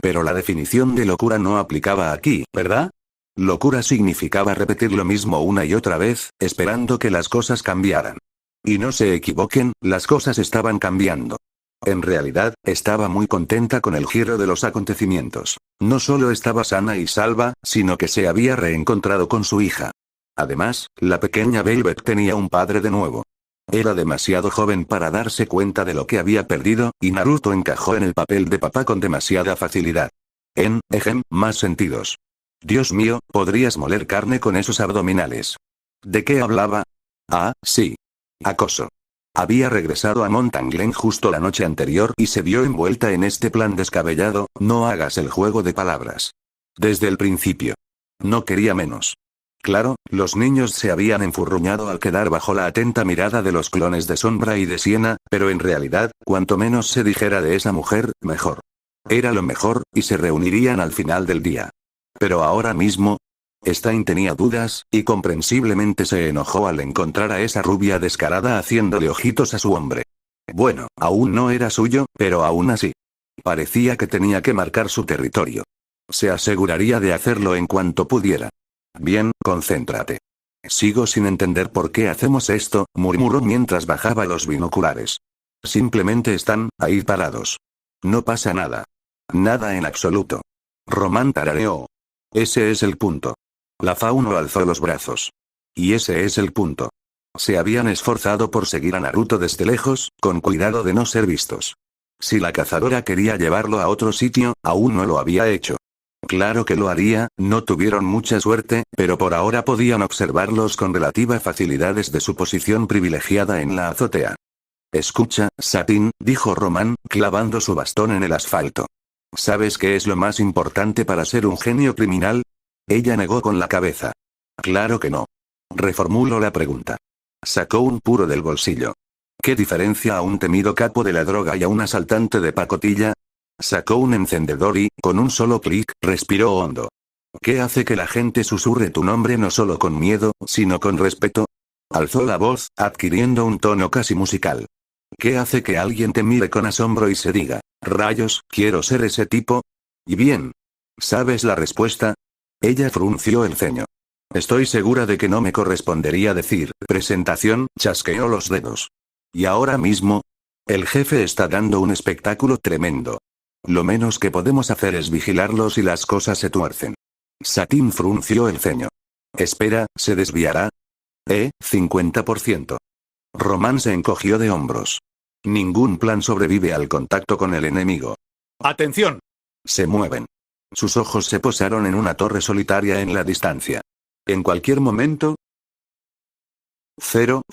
Pero la definición de locura no aplicaba aquí, ¿verdad? Locura significaba repetir lo mismo una y otra vez, esperando que las cosas cambiaran. Y no se equivoquen, las cosas estaban cambiando. En realidad, estaba muy contenta con el giro de los acontecimientos. No solo estaba sana y salva, sino que se había reencontrado con su hija. Además, la pequeña Velvet tenía un padre de nuevo. Era demasiado joven para darse cuenta de lo que había perdido, y Naruto encajó en el papel de papá con demasiada facilidad. Más sentidos. Dios mío, podrías moler carne con esos abdominales. ¿De qué hablaba? Ah, sí. Acoso. Había regresado a Mountain Glen justo la noche anterior y se vio envuelta en este plan descabellado, no hagas el juego de palabras. Desde el principio. No quería menos. Claro, los niños se habían enfurruñado al quedar bajo la atenta mirada de los clones de Sombra y de Siena, pero en realidad, cuanto menos se dijera de esa mujer, mejor. Era lo mejor, y se reunirían al final del día. Pero ahora mismo, Stein tenía dudas, y comprensiblemente se enojó al encontrar a esa rubia descarada haciéndole ojitos a su hombre. Bueno, aún no era suyo, pero aún así. Parecía que tenía que marcar su territorio. Se aseguraría de hacerlo en cuanto pudiera. Bien, concéntrate. Sigo sin entender por qué hacemos esto, murmuró mientras bajaba los binoculares. Simplemente están, ahí parados. No pasa nada. Nada en absoluto. Román tarareó. Ese es el punto. La Fauno alzó los brazos. Y ese es el punto. Se habían esforzado por seguir a Naruto desde lejos, con cuidado de no ser vistos. Si la cazadora quería llevarlo a otro sitio, aún no lo había hecho. Claro que lo haría, no tuvieron mucha suerte, pero por ahora podían observarlos con relativa facilidad desde su posición privilegiada en la azotea. Escucha, Sapin, dijo Román, clavando su bastón en el asfalto. ¿Sabes qué es lo más importante para ser un genio criminal? Ella negó con la cabeza. Claro que no. Reformuló la pregunta. Sacó un puro del bolsillo. ¿Qué diferencia a un temido capo de la droga y a un asaltante de pacotilla? Sacó un encendedor y, con un solo clic, respiró hondo. ¿Qué hace que la gente susurre tu nombre no solo con miedo, sino con respeto? Alzó la voz, adquiriendo un tono casi musical. ¿Qué hace que alguien te mire con asombro y se diga, rayos, quiero ser ese tipo? Y bien. ¿Sabes la respuesta? Ella frunció el ceño. Estoy segura de que no me correspondería decir, presentación, chasqueó los dedos. ¿Y ahora mismo? El jefe está dando un espectáculo tremendo. Lo menos que podemos hacer es vigilarlos y las cosas se tuercen. Satín frunció el ceño. Espera, ¿se desviará? 50%. Román se encogió de hombros. Ningún plan sobrevive al contacto con el enemigo. ¡Atención! Se mueven. Sus ojos se posaron en una torre solitaria en la distancia. En cualquier momento. 000.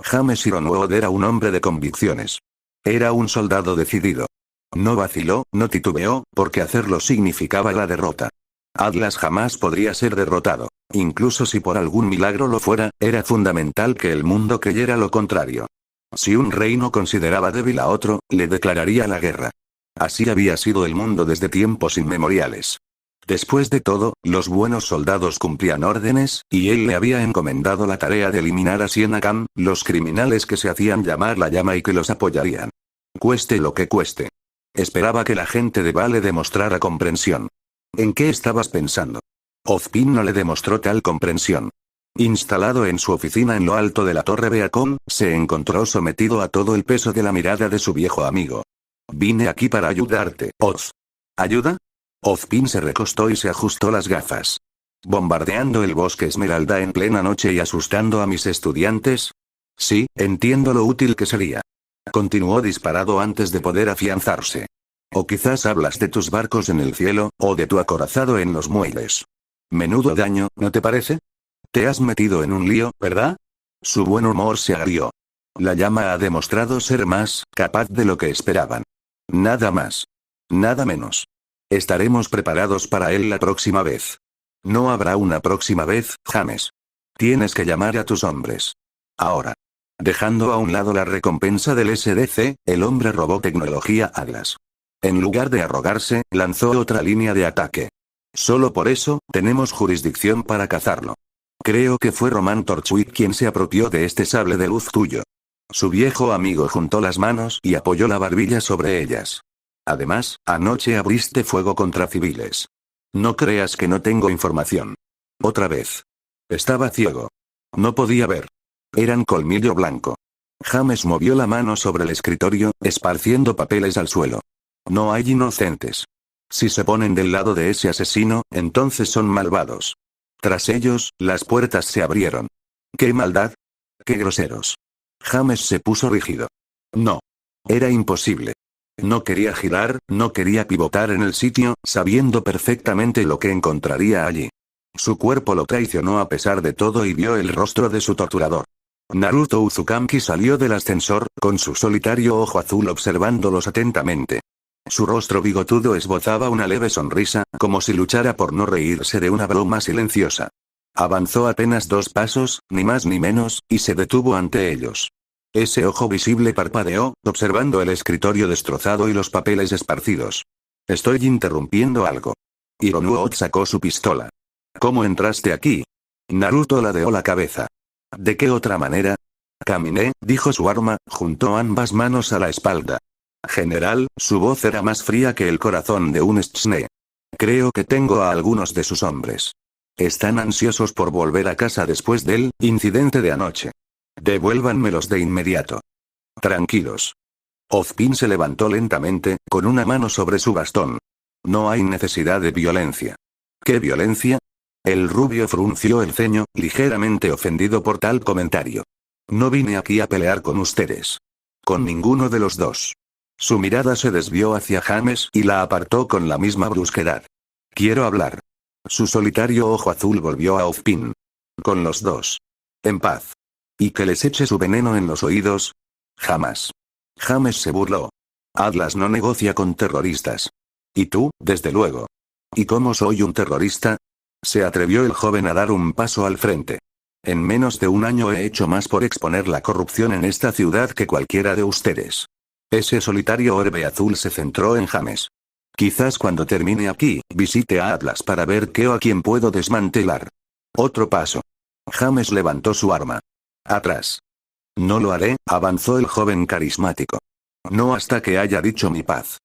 James Ironwood era un hombre de convicciones. Era un soldado decidido. No vaciló, no titubeó, porque hacerlo significaba la derrota. Atlas jamás podría ser derrotado. Incluso si por algún milagro lo fuera, era fundamental que el mundo creyera lo contrario. Si un reino consideraba débil a otro, le declararía la guerra. Así había sido el mundo desde tiempos inmemoriales. Después de todo, los buenos soldados cumplían órdenes, y él le había encomendado la tarea de eliminar a Sienna-Kan, los criminales que se hacían llamar la llama y que los apoyarían. Cueste lo que cueste. Esperaba que la gente de Vale demostrara comprensión. ¿En qué estabas pensando? Ozpin no le demostró tal comprensión. Instalado en su oficina en lo alto de la torre Beacon, se encontró sometido a todo el peso de la mirada de su viejo amigo. Vine aquí para ayudarte, Oz. ¿Ayuda? Ozpin se recostó y se ajustó las gafas. ¿Bombardeando el bosque Esmeralda en plena noche y asustando a mis estudiantes? Sí, entiendo lo útil que sería. Continuó disparado antes de poder afianzarse. O quizás hablas de tus barcos en el cielo, o de tu acorazado en los muelles. Menudo daño, ¿no te parece? Te has metido en un lío, ¿verdad? Su buen humor se agrió. La llama ha demostrado ser más capaz de lo que esperaban. Nada más. Nada menos. Estaremos preparados para él la próxima vez. No habrá una próxima vez, James. Tienes que llamar a tus hombres. Ahora. Dejando a un lado la recompensa del SDC, el hombre robó tecnología Atlas. En lugar de arrogarse, lanzó otra línea de ataque. Solo por eso, tenemos jurisdicción para cazarlo. Creo que fue Román Torchwick quien se apropió de este sable de luz tuyo. Su viejo amigo juntó las manos y apoyó la barbilla sobre ellas. Además, anoche abriste fuego contra civiles. No creas que no tengo información. Otra vez. Estaba ciego. No podía ver. Eran colmillo blanco. James movió la mano sobre el escritorio, esparciendo papeles al suelo. No hay inocentes. Si se ponen del lado de ese asesino, entonces son malvados. Tras ellos, las puertas se abrieron. ¡Qué maldad! ¡Qué groseros! James se puso rígido. No. Era imposible. No quería girar, no quería pivotar en el sitio, sabiendo perfectamente lo que encontraría allí. Su cuerpo lo traicionó a pesar de todo y vio el rostro de su torturador. Naruto Uzumaki salió del ascensor, con su solitario ojo azul observándolos atentamente. Su rostro bigotudo esbozaba una leve sonrisa, como si luchara por no reírse de una broma silenciosa. Avanzó apenas 2 pasos, ni más ni menos, y se detuvo ante ellos. Ese ojo visible parpadeó, observando el escritorio destrozado y los papeles esparcidos. Estoy interrumpiendo algo. Ironwood sacó su pistola. ¿Cómo entraste aquí? Naruto ladeó la cabeza. ¿De qué otra manera? Caminé, dijo su arma, juntó ambas manos a la espalda. General, su voz era más fría que el corazón de un Schne. Creo que tengo a algunos de sus hombres. Están ansiosos por volver a casa después del incidente de anoche. Devuélvanmelos de inmediato. Tranquilos. Ozpin se levantó lentamente, con una mano sobre su bastón. No hay necesidad de violencia. ¿Qué violencia? El rubio frunció el ceño, ligeramente ofendido por tal comentario. No vine aquí a pelear con ustedes. Con ninguno de los dos. Su mirada se desvió hacia James y la apartó con la misma brusquedad. Quiero hablar. Su solitario ojo azul volvió a Ozpin. Con los dos. En paz. ¿Y que les eche su veneno en los oídos? Jamás. James se burló. Atlas no negocia con terroristas. Y tú, desde luego. ¿Y cómo soy un terrorista? Se atrevió el joven a dar un paso al frente. En menos de un año he hecho más por exponer la corrupción en esta ciudad que cualquiera de ustedes. Ese solitario orbe azul se centró en James. Quizás cuando termine aquí, visite a Atlas para ver qué o a quién puedo desmantelar. Otro paso. James levantó su arma. Atrás. No lo haré, avanzó el joven carismático. No hasta que haya dicho mi paz.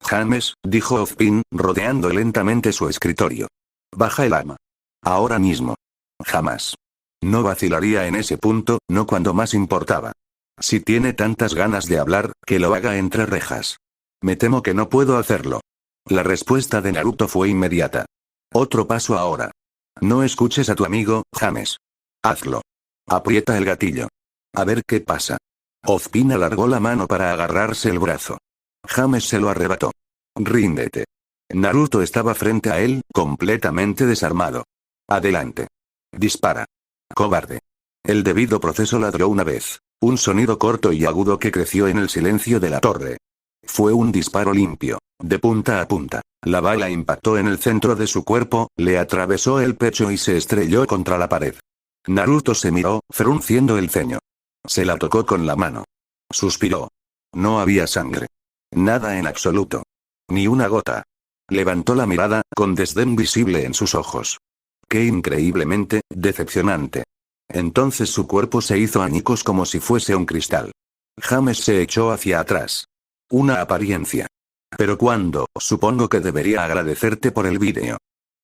James, dijo Ozpin, rodeando lentamente su escritorio. Baja el arma. Ahora mismo. Jamás. No vacilaría en ese punto, no cuando más importaba. Si tiene tantas ganas de hablar, que lo haga entre rejas. Me temo que no puedo hacerlo. La respuesta de Naruto fue inmediata. Otro paso ahora. No escuches a tu amigo, James. Hazlo. Aprieta el gatillo. A ver qué pasa. Ozpin alargó la mano para agarrarse el brazo. James se lo arrebató. Ríndete. Naruto estaba frente a él, completamente desarmado. Adelante. Dispara. Cobarde. El debido proceso ladró una vez. Un sonido corto y agudo que creció en el silencio de la torre. Fue un disparo limpio, de punta a punta. La bala impactó en el centro de su cuerpo, le atravesó el pecho y se estrelló contra la pared. Naruto se miró, frunciendo el ceño. Se la tocó con la mano. Suspiró. No había sangre. Nada en absoluto. Ni una gota. Levantó la mirada, con desdén visible en sus ojos. Qué increíblemente decepcionante. Entonces su cuerpo se hizo añicos como si fuese un cristal. James se echó hacia atrás. Una apariencia. Pero cuando, supongo que debería agradecerte por el vídeo.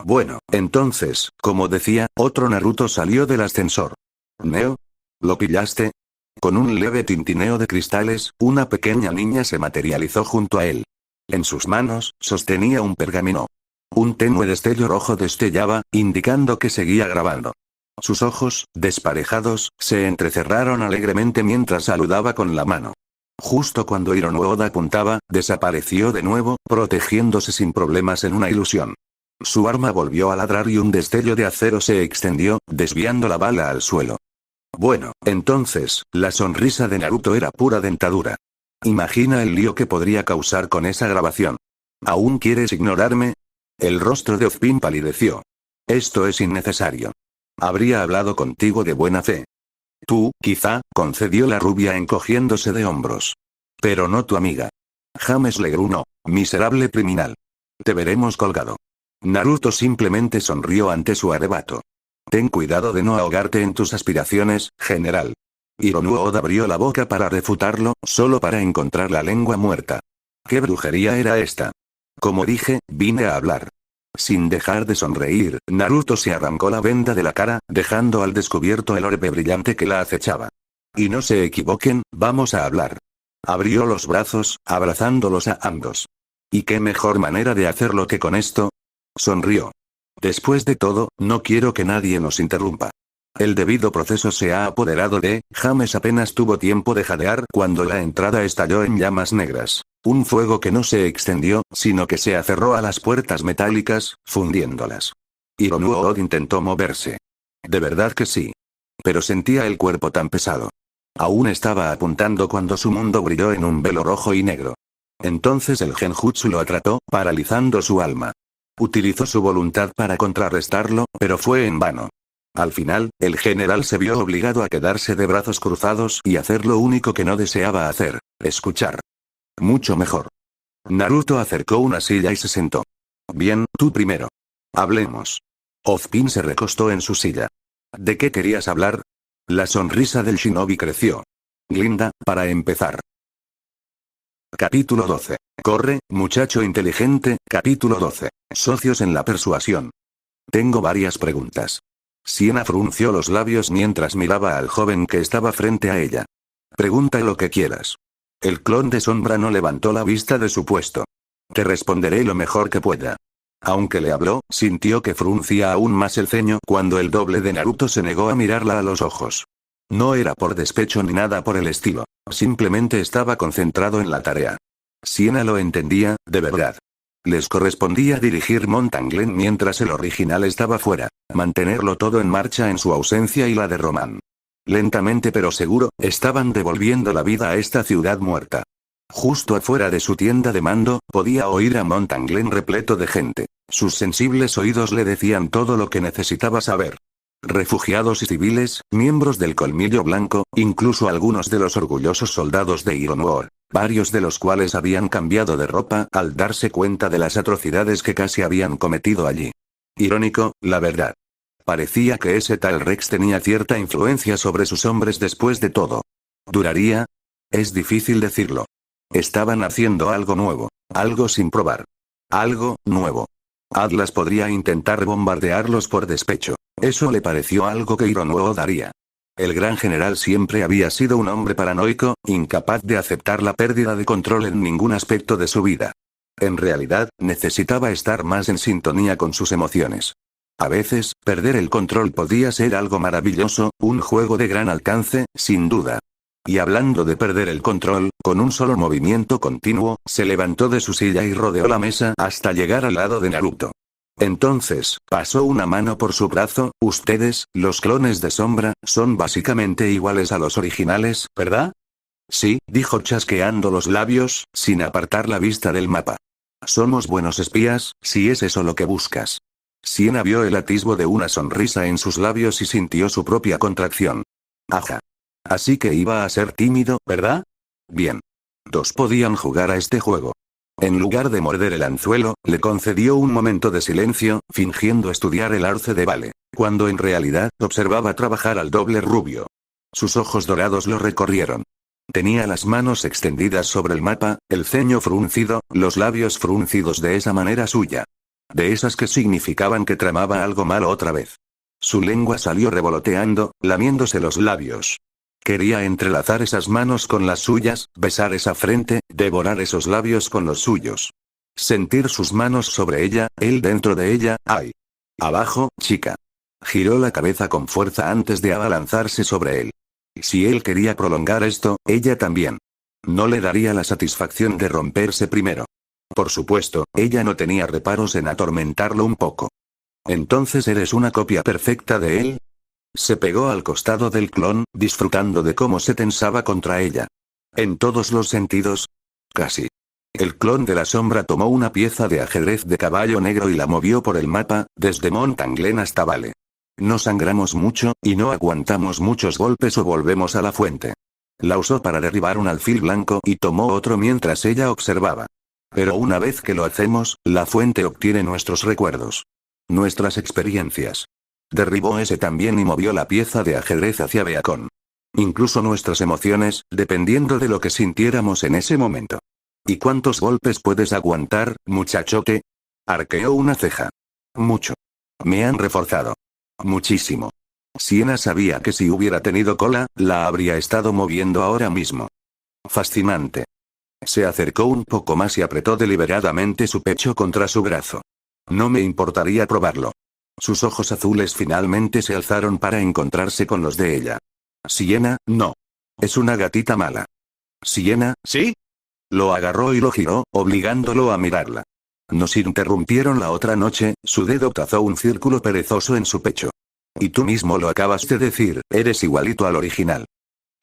Bueno, entonces, como decía, otro Naruto salió del ascensor. ¿Neo? ¿Lo pillaste? Con un leve tintineo de cristales, una pequeña niña se materializó junto a él. En sus manos, sostenía un pergamino. Un tenue destello rojo destellaba, indicando que seguía grabando. Sus ojos, desparejados, se entrecerraron alegremente mientras saludaba con la mano. Justo cuando Hirono Oda apuntaba, desapareció de nuevo, protegiéndose sin problemas en una ilusión. Su arma volvió a ladrar y un destello de acero se extendió, desviando la bala al suelo. Bueno, entonces, la sonrisa de Naruto era pura dentadura. Imagina el lío que podría causar con esa grabación. ¿Aún quieres ignorarme? El rostro de Ozpin palideció. Esto es innecesario. Habría hablado contigo de buena fe. Tú, quizá, concedió la rubia encogiéndose de hombros. Pero no tu amiga. James le gruñó. Miserable criminal. Te veremos colgado. Naruto simplemente sonrió ante su arrebato. Ten cuidado de no ahogarte en tus aspiraciones, general. Hirono Oda abrió la boca para refutarlo, solo para encontrar la lengua muerta. ¿Qué brujería era esta? Como dije, vine a hablar. Sin dejar de sonreír, Naruto se arrancó la venda de la cara, dejando al descubierto el orbe brillante que la acechaba. Y no se equivoquen, vamos a hablar. Abrió los brazos, abrazándolos a ambos. ¿Y qué mejor manera de hacerlo que con esto? Sonrió. Después de todo, no quiero que nadie nos interrumpa. El debido proceso se ha apoderado de James. Apenas tuvo tiempo de jadear cuando la entrada estalló en llamas negras. Un fuego que no se extendió, sino que se aferró a las puertas metálicas, fundiéndolas. Hirono Oda intentó moverse. De verdad que sí. Pero sentía el cuerpo tan pesado. Aún estaba apuntando cuando su mundo brilló en un velo rojo y negro. Entonces el genjutsu lo atrapó, paralizando su alma. Utilizó su voluntad para contrarrestarlo, pero fue en vano. Al final, el general se vio obligado a quedarse de brazos cruzados y hacer lo único que no deseaba hacer, escuchar. Mucho mejor. Naruto acercó una silla y se sentó. Bien, tú primero. Hablemos. Ozpin se recostó en su silla. ¿De qué querías hablar? La sonrisa del shinobi creció. Linda, para empezar. Capítulo 12. Corre, muchacho inteligente, capítulo 12. Socios en la persuasión. Tengo varias preguntas. Siena frunció los labios mientras miraba al joven que estaba frente a ella. Pregunta lo que quieras. El clon de Sombra no levantó la vista de su puesto. Te responderé lo mejor que pueda. Aunque le habló, sintió que fruncía aún más el ceño cuando el doble de Naruto se negó a mirarla a los ojos. No era por despecho ni nada por el estilo. Simplemente estaba concentrado en la tarea. Siena lo entendía, de verdad. Les correspondía dirigir Montanglen mientras el original estaba fuera, mantenerlo todo en marcha en su ausencia y la de Román. Lentamente pero seguro, estaban devolviendo la vida a esta ciudad muerta. Justo afuera de su tienda de mando, podía oír a Montanglen repleto de gente. Sus sensibles oídos le decían todo lo que necesitaba saber. Refugiados y civiles, miembros del Colmillo Blanco, incluso algunos de los orgullosos soldados de Iron War, varios de los cuales habían cambiado de ropa al darse cuenta de las atrocidades que casi habían cometido allí. Irónico, la verdad. Parecía que ese tal Rex tenía cierta influencia sobre sus hombres después de todo. ¿Duraría? Es difícil decirlo. Estaban haciendo algo nuevo, algo sin probar. Algo nuevo. Atlas podría intentar bombardearlos por despecho. Eso le pareció algo que Ironuo daría. El gran general siempre había sido un hombre paranoico, incapaz de aceptar la pérdida de control en ningún aspecto de su vida. En realidad, necesitaba estar más en sintonía con sus emociones. A veces, perder el control podía ser algo maravilloso, un juego de gran alcance, sin duda. Y hablando de perder el control, con un solo movimiento continuo, se levantó de su silla y rodeó la mesa hasta llegar al lado de Naruto. Entonces, pasó una mano por su brazo. Ustedes, los clones de Sombra, son básicamente iguales a los originales, ¿verdad? Sí, dijo chasqueando los labios, sin apartar la vista del mapa. Somos buenos espías, si es eso lo que buscas. Siena vio el atisbo de una sonrisa en sus labios y sintió su propia contracción. Ajá. Así que iba a ser tímido, ¿verdad? Bien. Dos podían jugar a este juego. En lugar de morder el anzuelo, le concedió un momento de silencio, fingiendo estudiar el arce de Vale, cuando en realidad observaba trabajar al doble rubio. Sus ojos dorados lo recorrieron. Tenía las manos extendidas sobre el mapa, el ceño fruncido, los labios fruncidos de esa manera suya. De esas que significaban que tramaba algo malo otra vez. Su lengua salió revoloteando, lamiéndose los labios. Quería entrelazar esas manos con las suyas, besar esa frente, devorar esos labios con los suyos. Sentir sus manos sobre ella, él dentro de ella, ¡ay! Abajo, chica. Giró la cabeza con fuerza antes de abalanzarse sobre él. Si él quería prolongar esto, ella también. No le daría la satisfacción de romperse primero. Por supuesto, ella no tenía reparos en atormentarlo un poco. ¿Entonces eres una copia perfecta de él? Se pegó al costado del clon, disfrutando de cómo se tensaba contra ella. En todos los sentidos. Casi. El clon de la sombra tomó una pieza de ajedrez de caballo negro y la movió por el mapa, desde Montanglen hasta Vale. No sangramos mucho, y no aguantamos muchos golpes o volvemos a la fuente. La usó para derribar un alfil blanco y tomó otro mientras ella observaba. Pero una vez que lo hacemos, la fuente obtiene nuestros recuerdos. Nuestras experiencias. Derribó ese también y movió la pieza de ajedrez hacia Beacon. Incluso nuestras emociones, dependiendo de lo que sintiéramos en ese momento. ¿Y cuántos golpes puedes aguantar, muchachote? Arqueó una ceja. Mucho. Me han reforzado. Muchísimo. Siena sabía que si hubiera tenido cola, la habría estado moviendo ahora mismo. Fascinante. Se acercó un poco más y apretó deliberadamente su pecho contra su brazo. No me importaría probarlo. Sus ojos azules finalmente se alzaron para encontrarse con los de ella. Siena, no. Es una gatita mala. Siena, ¿sí? Lo agarró y lo giró, obligándolo a mirarla. Nos interrumpieron la otra noche, su dedo trazó un círculo perezoso en su pecho. Y tú mismo lo acabas de decir, eres igualito al original.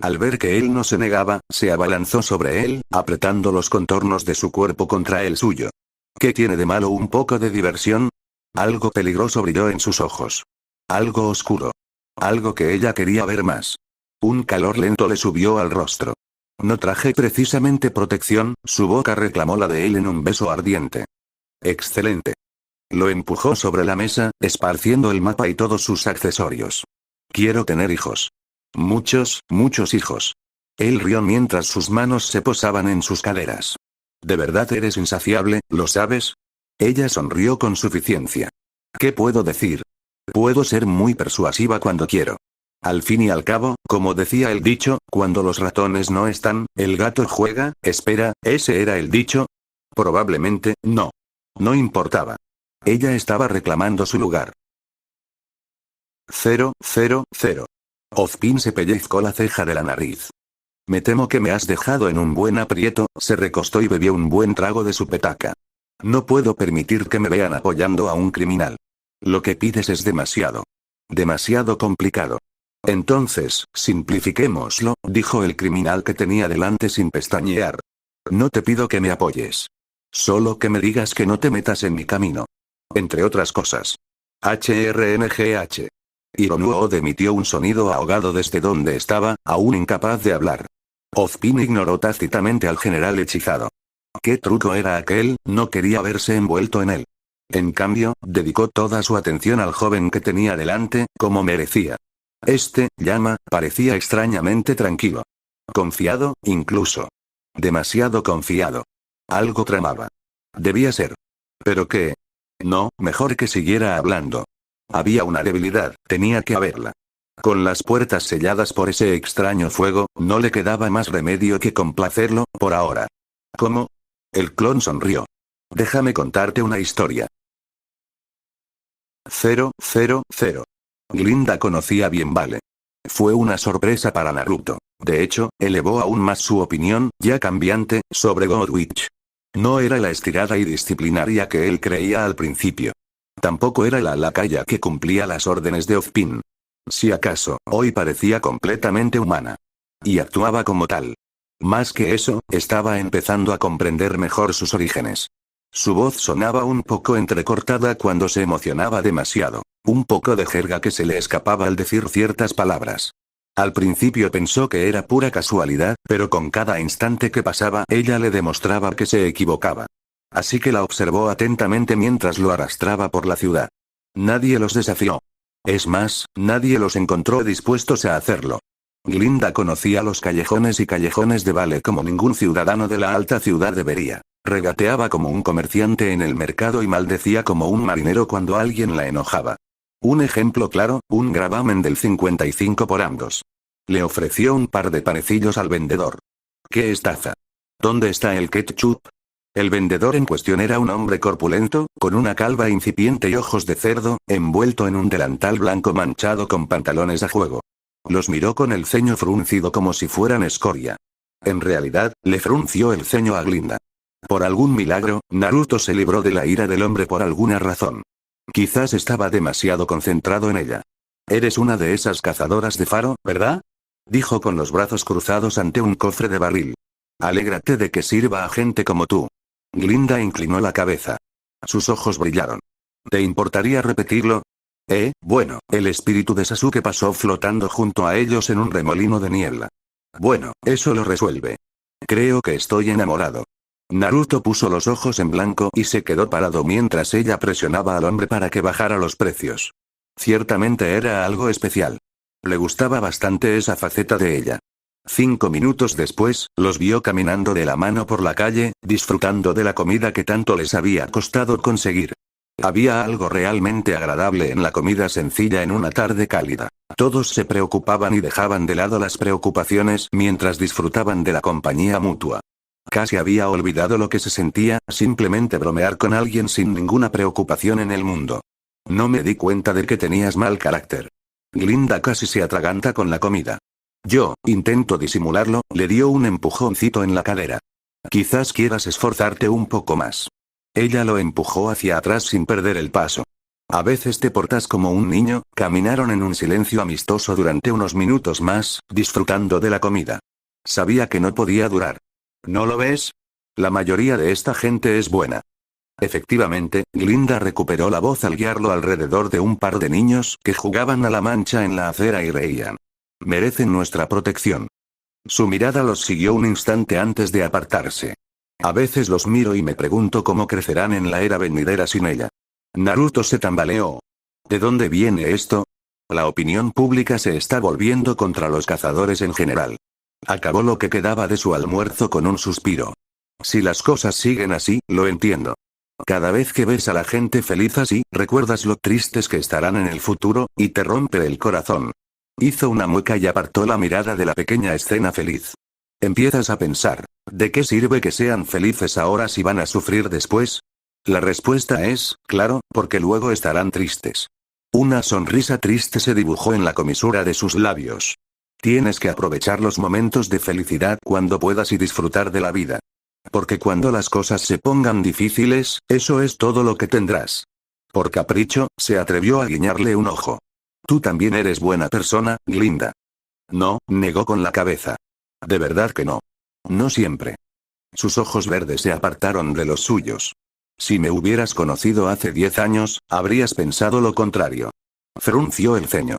Al ver que él no se negaba, se abalanzó sobre él, apretando los contornos de su cuerpo contra el suyo. ¿Qué tiene de malo un poco de diversión? Algo peligroso brilló en sus ojos. Algo oscuro. Algo que ella quería ver más. Un calor lento le subió al rostro. No traje precisamente protección, su boca reclamó la de él en un beso ardiente. Excelente. Lo empujó sobre la mesa, esparciendo el mapa y todos sus accesorios. Quiero tener hijos. Muchos, muchos hijos. Él rió mientras sus manos se posaban en sus caderas. ¿De verdad eres insaciable, lo sabes? Ella sonrió con suficiencia. ¿Qué puedo decir? Puedo ser muy persuasiva cuando quiero. Al fin y al cabo, como decía el dicho, cuando los ratones no están, el gato juega. Espera, ¿ese era el dicho? Probablemente, no. No importaba. Ella estaba reclamando su lugar. 000. Ozpin se pellizcó la ceja de la nariz. Me temo que me has dejado en un buen aprieto, se recostó y bebió un buen trago de su petaca. No puedo permitir que me vean apoyando a un criminal. Lo que pides es demasiado. Demasiado complicado. Entonces, simplifiquémoslo, dijo el criminal que tenía delante sin pestañear. No te pido que me apoyes. Solo que me digas que no te metas en mi camino. Entre otras cosas. HRNGH. Hironuo emitió un sonido ahogado desde donde estaba, aún incapaz de hablar. Ozpin ignoró tácitamente al general hechizado. ¿Qué truco era aquel? No quería verse envuelto en él. En cambio, dedicó toda su atención al joven que tenía delante, como merecía. Llama, parecía extrañamente tranquilo. Confiado, incluso. Demasiado confiado. Algo tramaba. Debía ser. ¿Pero qué? No, mejor que siguiera hablando. Había una debilidad, tenía que haberla. Con las puertas selladas por ese extraño fuego, no le quedaba más remedio que complacerlo, por ahora. ¿Cómo? El clon sonrió. Déjame contarte una historia. 000. Glinda conocía bien Vale. Fue una sorpresa para Naruto. De hecho, elevó aún más su opinión, ya cambiante, sobre Godwich. No era la estirada y disciplinaria que él creía al principio. Tampoco era la lacaya que cumplía las órdenes de Ozpin. Si acaso, hoy parecía completamente humana. Y actuaba como tal. Más que eso, estaba empezando a comprender mejor sus orígenes. Su voz sonaba un poco entrecortada cuando se emocionaba demasiado. Un poco de jerga que se le escapaba al decir ciertas palabras. Al principio pensó que era pura casualidad, pero con cada instante que pasaba ella le demostraba que se equivocaba. Así que la observó atentamente mientras lo arrastraba por la ciudad. Nadie los desafió. Es más, nadie los encontró dispuestos a hacerlo. Glinda conocía los callejones y callejones de Vale como ningún ciudadano de la alta ciudad debería. Regateaba como un comerciante en el mercado y maldecía como un marinero cuando alguien la enojaba. Un ejemplo claro, un gravamen del 55 por ambos. Le ofreció un par de panecillos al vendedor. ¡Qué estafa! ¿Dónde está el ketchup? El vendedor en cuestión era un hombre corpulento, con una calva incipiente y ojos de cerdo, envuelto en un delantal blanco manchado con pantalones a juego. Los miró con el ceño fruncido como si fueran escoria. En realidad, le frunció el ceño a Glinda. Por algún milagro, Naruto se libró de la ira del hombre por alguna razón. Quizás estaba demasiado concentrado en ella. Eres una de esas cazadoras de faro, ¿verdad? Dijo con los brazos cruzados ante un cofre de barril. Alégrate de que sirva a gente como tú. Glinda inclinó la cabeza. Sus ojos brillaron. ¿Te importaría repetirlo? Bueno, el espíritu de Sasuke pasó flotando junto a ellos en un remolino de niebla. Bueno, eso lo resuelve. Creo que estoy enamorado. Naruto puso los ojos en blanco y se quedó parado mientras ella presionaba al hombre para que bajara los precios. Ciertamente era algo especial. Le gustaba bastante esa faceta de ella. 5 minutos después, los vio caminando de la mano por la calle, disfrutando de la comida que tanto les había costado conseguir. Había algo realmente agradable en la comida sencilla en una tarde cálida. Todos se preocupaban y dejaban de lado las preocupaciones mientras disfrutaban de la compañía mutua. Casi había olvidado lo que se sentía, simplemente bromear con alguien sin ninguna preocupación en el mundo. No me di cuenta de que tenías mal carácter. Glinda casi se atraganta con la comida. Yo, intento disimularlo, le dio un empujoncito en la cadera. Quizás quieras esforzarte un poco más. Ella lo empujó hacia atrás sin perder el paso. A veces te portas como un niño. Caminaron en un silencio amistoso durante unos minutos más, disfrutando de la comida. Sabía que no podía durar. ¿No lo ves? La mayoría de esta gente es buena. Efectivamente, Glinda recuperó la voz al guiarlo alrededor de un par de niños que jugaban a la mancha en la acera y reían. Merecen nuestra protección. Su mirada los siguió un instante antes de apartarse. A veces los miro y me pregunto cómo crecerán en la era venidera sin ella. Naruto se tambaleó. ¿De dónde viene esto? La opinión pública se está volviendo contra los cazadores en general. Acabó lo que quedaba de su almuerzo con un suspiro. Si las cosas siguen así, lo entiendo. Cada vez que ves a la gente feliz así, recuerdas lo tristes que estarán en el futuro, y te rompe el corazón. Hizo una mueca y apartó la mirada de la pequeña escena feliz. Empiezas a pensar, ¿de qué sirve que sean felices ahora si van a sufrir después? La respuesta es, claro, porque luego estarán tristes. Una sonrisa triste se dibujó en la comisura de sus labios. Tienes que aprovechar los momentos de felicidad cuando puedas y disfrutar de la vida. Porque cuando las cosas se pongan difíciles, eso es todo lo que tendrás. Por capricho, se atrevió a guiñarle un ojo. Tú también eres buena persona, Glinda. No, negó con la cabeza. De verdad que no. No siempre. Sus ojos verdes se apartaron de los suyos. Si me hubieras conocido hace 10 años, habrías pensado lo contrario. Frunció el ceño.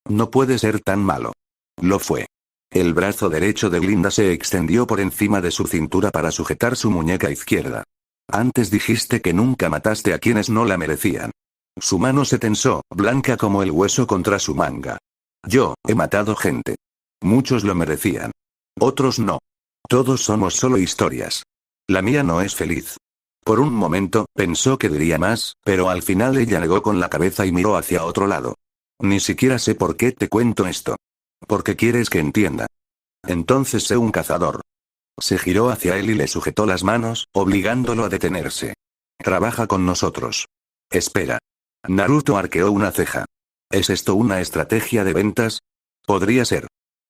No puede ser tan malo. Lo fue. El brazo derecho de Glinda se extendió por encima de su cintura para sujetar su muñeca izquierda. Antes dijiste que nunca mataste a quienes no la merecían. Su mano se tensó, blanca como el hueso contra su manga. Yo, he matado gente. Muchos lo merecían. Otros no. Todos somos solo historias. La mía no es feliz. Por un momento, pensó que diría más, pero al final ella negó con la cabeza y miró hacia otro lado. Ni siquiera sé por qué te cuento esto. Porque quieres que entienda. Entonces sé un cazador. Se giró hacia él y le sujetó las manos, obligándolo a detenerse. Trabaja con nosotros. Espera. Naruto arqueó una ceja. ¿Es esto una estrategia de ventas? Podría ser.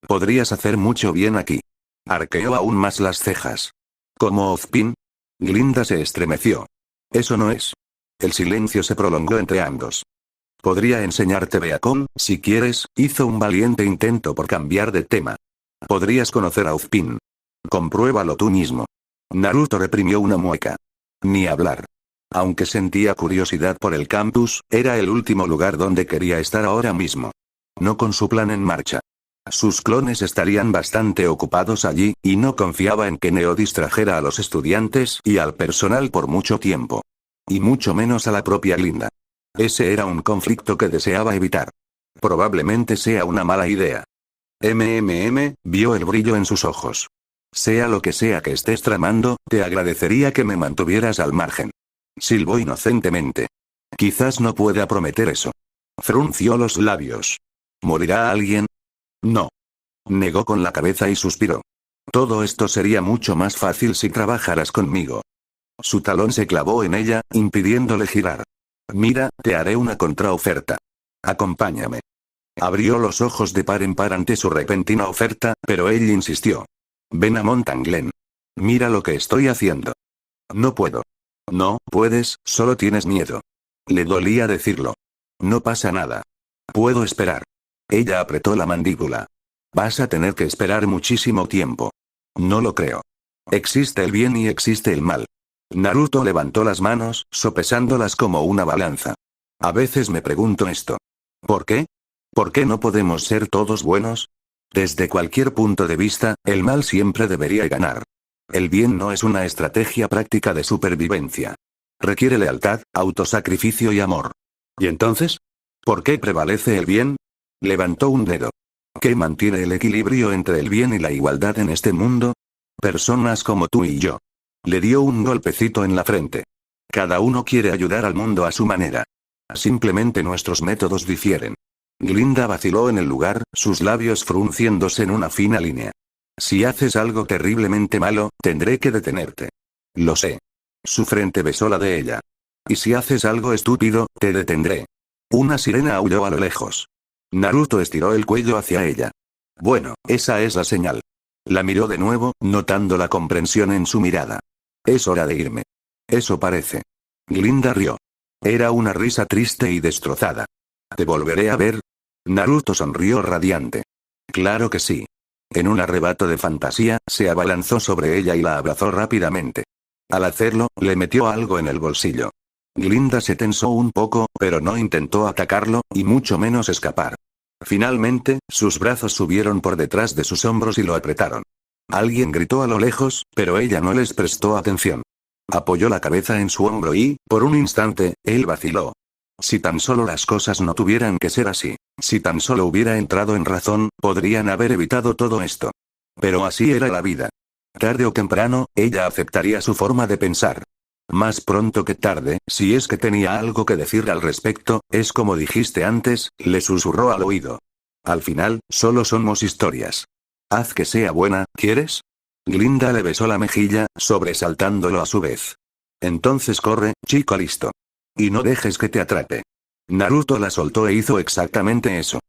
Podrías hacer mucho bien aquí. Arqueó aún más las cejas. ¿Como Ozpin? Glinda se estremeció. Eso no es. El silencio se prolongó entre ambos. Podría enseñarte Beacon, si quieres, hizo un valiente intento por cambiar de tema. Podrías conocer a Ozpin. Compruébalo tú mismo. Naruto reprimió una mueca. Ni hablar. Aunque sentía curiosidad por el campus, era el último lugar donde quería estar ahora mismo. No con su plan en marcha. Sus clones estarían bastante ocupados allí, y no confiaba en que Neo distrajera a los estudiantes y al personal por mucho tiempo. Y mucho menos a la propia Glinda. Ese era un conflicto que deseaba evitar. Probablemente sea una mala idea. Vio el brillo en sus ojos. Sea lo que sea que estés tramando, te agradecería que me mantuvieras al margen. Silbó inocentemente. Quizás no pueda prometer eso. Frunció los labios. ¿Morirá alguien? No. Negó con la cabeza y suspiró. Todo esto sería mucho más fácil si trabajaras conmigo. Su talón se clavó en ella, impidiéndole girar. Mira, te haré una contraoferta. Acompáñame. Abrió los ojos de par en par ante su repentina oferta, pero él insistió. Ven a Mountain Glen. Mira lo que estoy haciendo. No puedo. No, puedes, solo tienes miedo. Le dolía decirlo. No pasa nada. Puedo esperar. Ella apretó la mandíbula. Vas a tener que esperar muchísimo tiempo. No lo creo. Existe el bien y existe el mal. Naruto levantó las manos, sopesándolas como una balanza. A veces me pregunto esto. ¿Por qué? ¿Por qué no podemos ser todos buenos? Desde cualquier punto de vista, el mal siempre debería ganar. El bien no es una estrategia práctica de supervivencia. Requiere lealtad, autosacrificio y amor. ¿Y entonces? ¿Por qué prevalece el bien? Levantó un dedo. ¿Qué mantiene el equilibrio entre el bien y la igualdad en este mundo? Personas como tú y yo. Le dio un golpecito en la frente. Cada uno quiere ayudar al mundo a su manera. Simplemente nuestros métodos difieren. Glinda vaciló en el lugar, sus labios frunciéndose en una fina línea. Si haces algo terriblemente malo, tendré que detenerte. Lo sé. Su frente besó la de ella. Y si haces algo estúpido, te detendré. Una sirena aulló a lo lejos. Naruto estiró el cuello hacia ella. Bueno, esa es la señal. La miró de nuevo, notando la comprensión en su mirada. Es hora de irme. Eso parece. Glinda rió. Era una risa triste y destrozada. ¿Te volveré a ver? Naruto sonrió radiante. Claro que sí. En un arrebato de fantasía, se abalanzó sobre ella y la abrazó rápidamente. Al hacerlo, le metió algo en el bolsillo. Glinda se tensó un poco, pero no intentó atacarlo, y mucho menos escapar. Finalmente, sus brazos subieron por detrás de sus hombros y lo apretaron. Alguien gritó a lo lejos, pero ella no les prestó atención. Apoyó la cabeza en su hombro y, por un instante, él vaciló. Si tan solo las cosas no tuvieran que ser así, si tan solo hubiera entrado en razón, podrían haber evitado todo esto. Pero así era la vida. Tarde o temprano, ella aceptaría su forma de pensar. Más pronto que tarde, si es que tenía algo que decir al respecto, es como dijiste antes, le susurró al oído. Al final, solo somos historias. Haz que sea buena, ¿quieres? Glinda le besó la mejilla, sobresaltándolo a su vez. Entonces corre, chico listo. Y no dejes que te atrape. Naruto la soltó e hizo exactamente eso.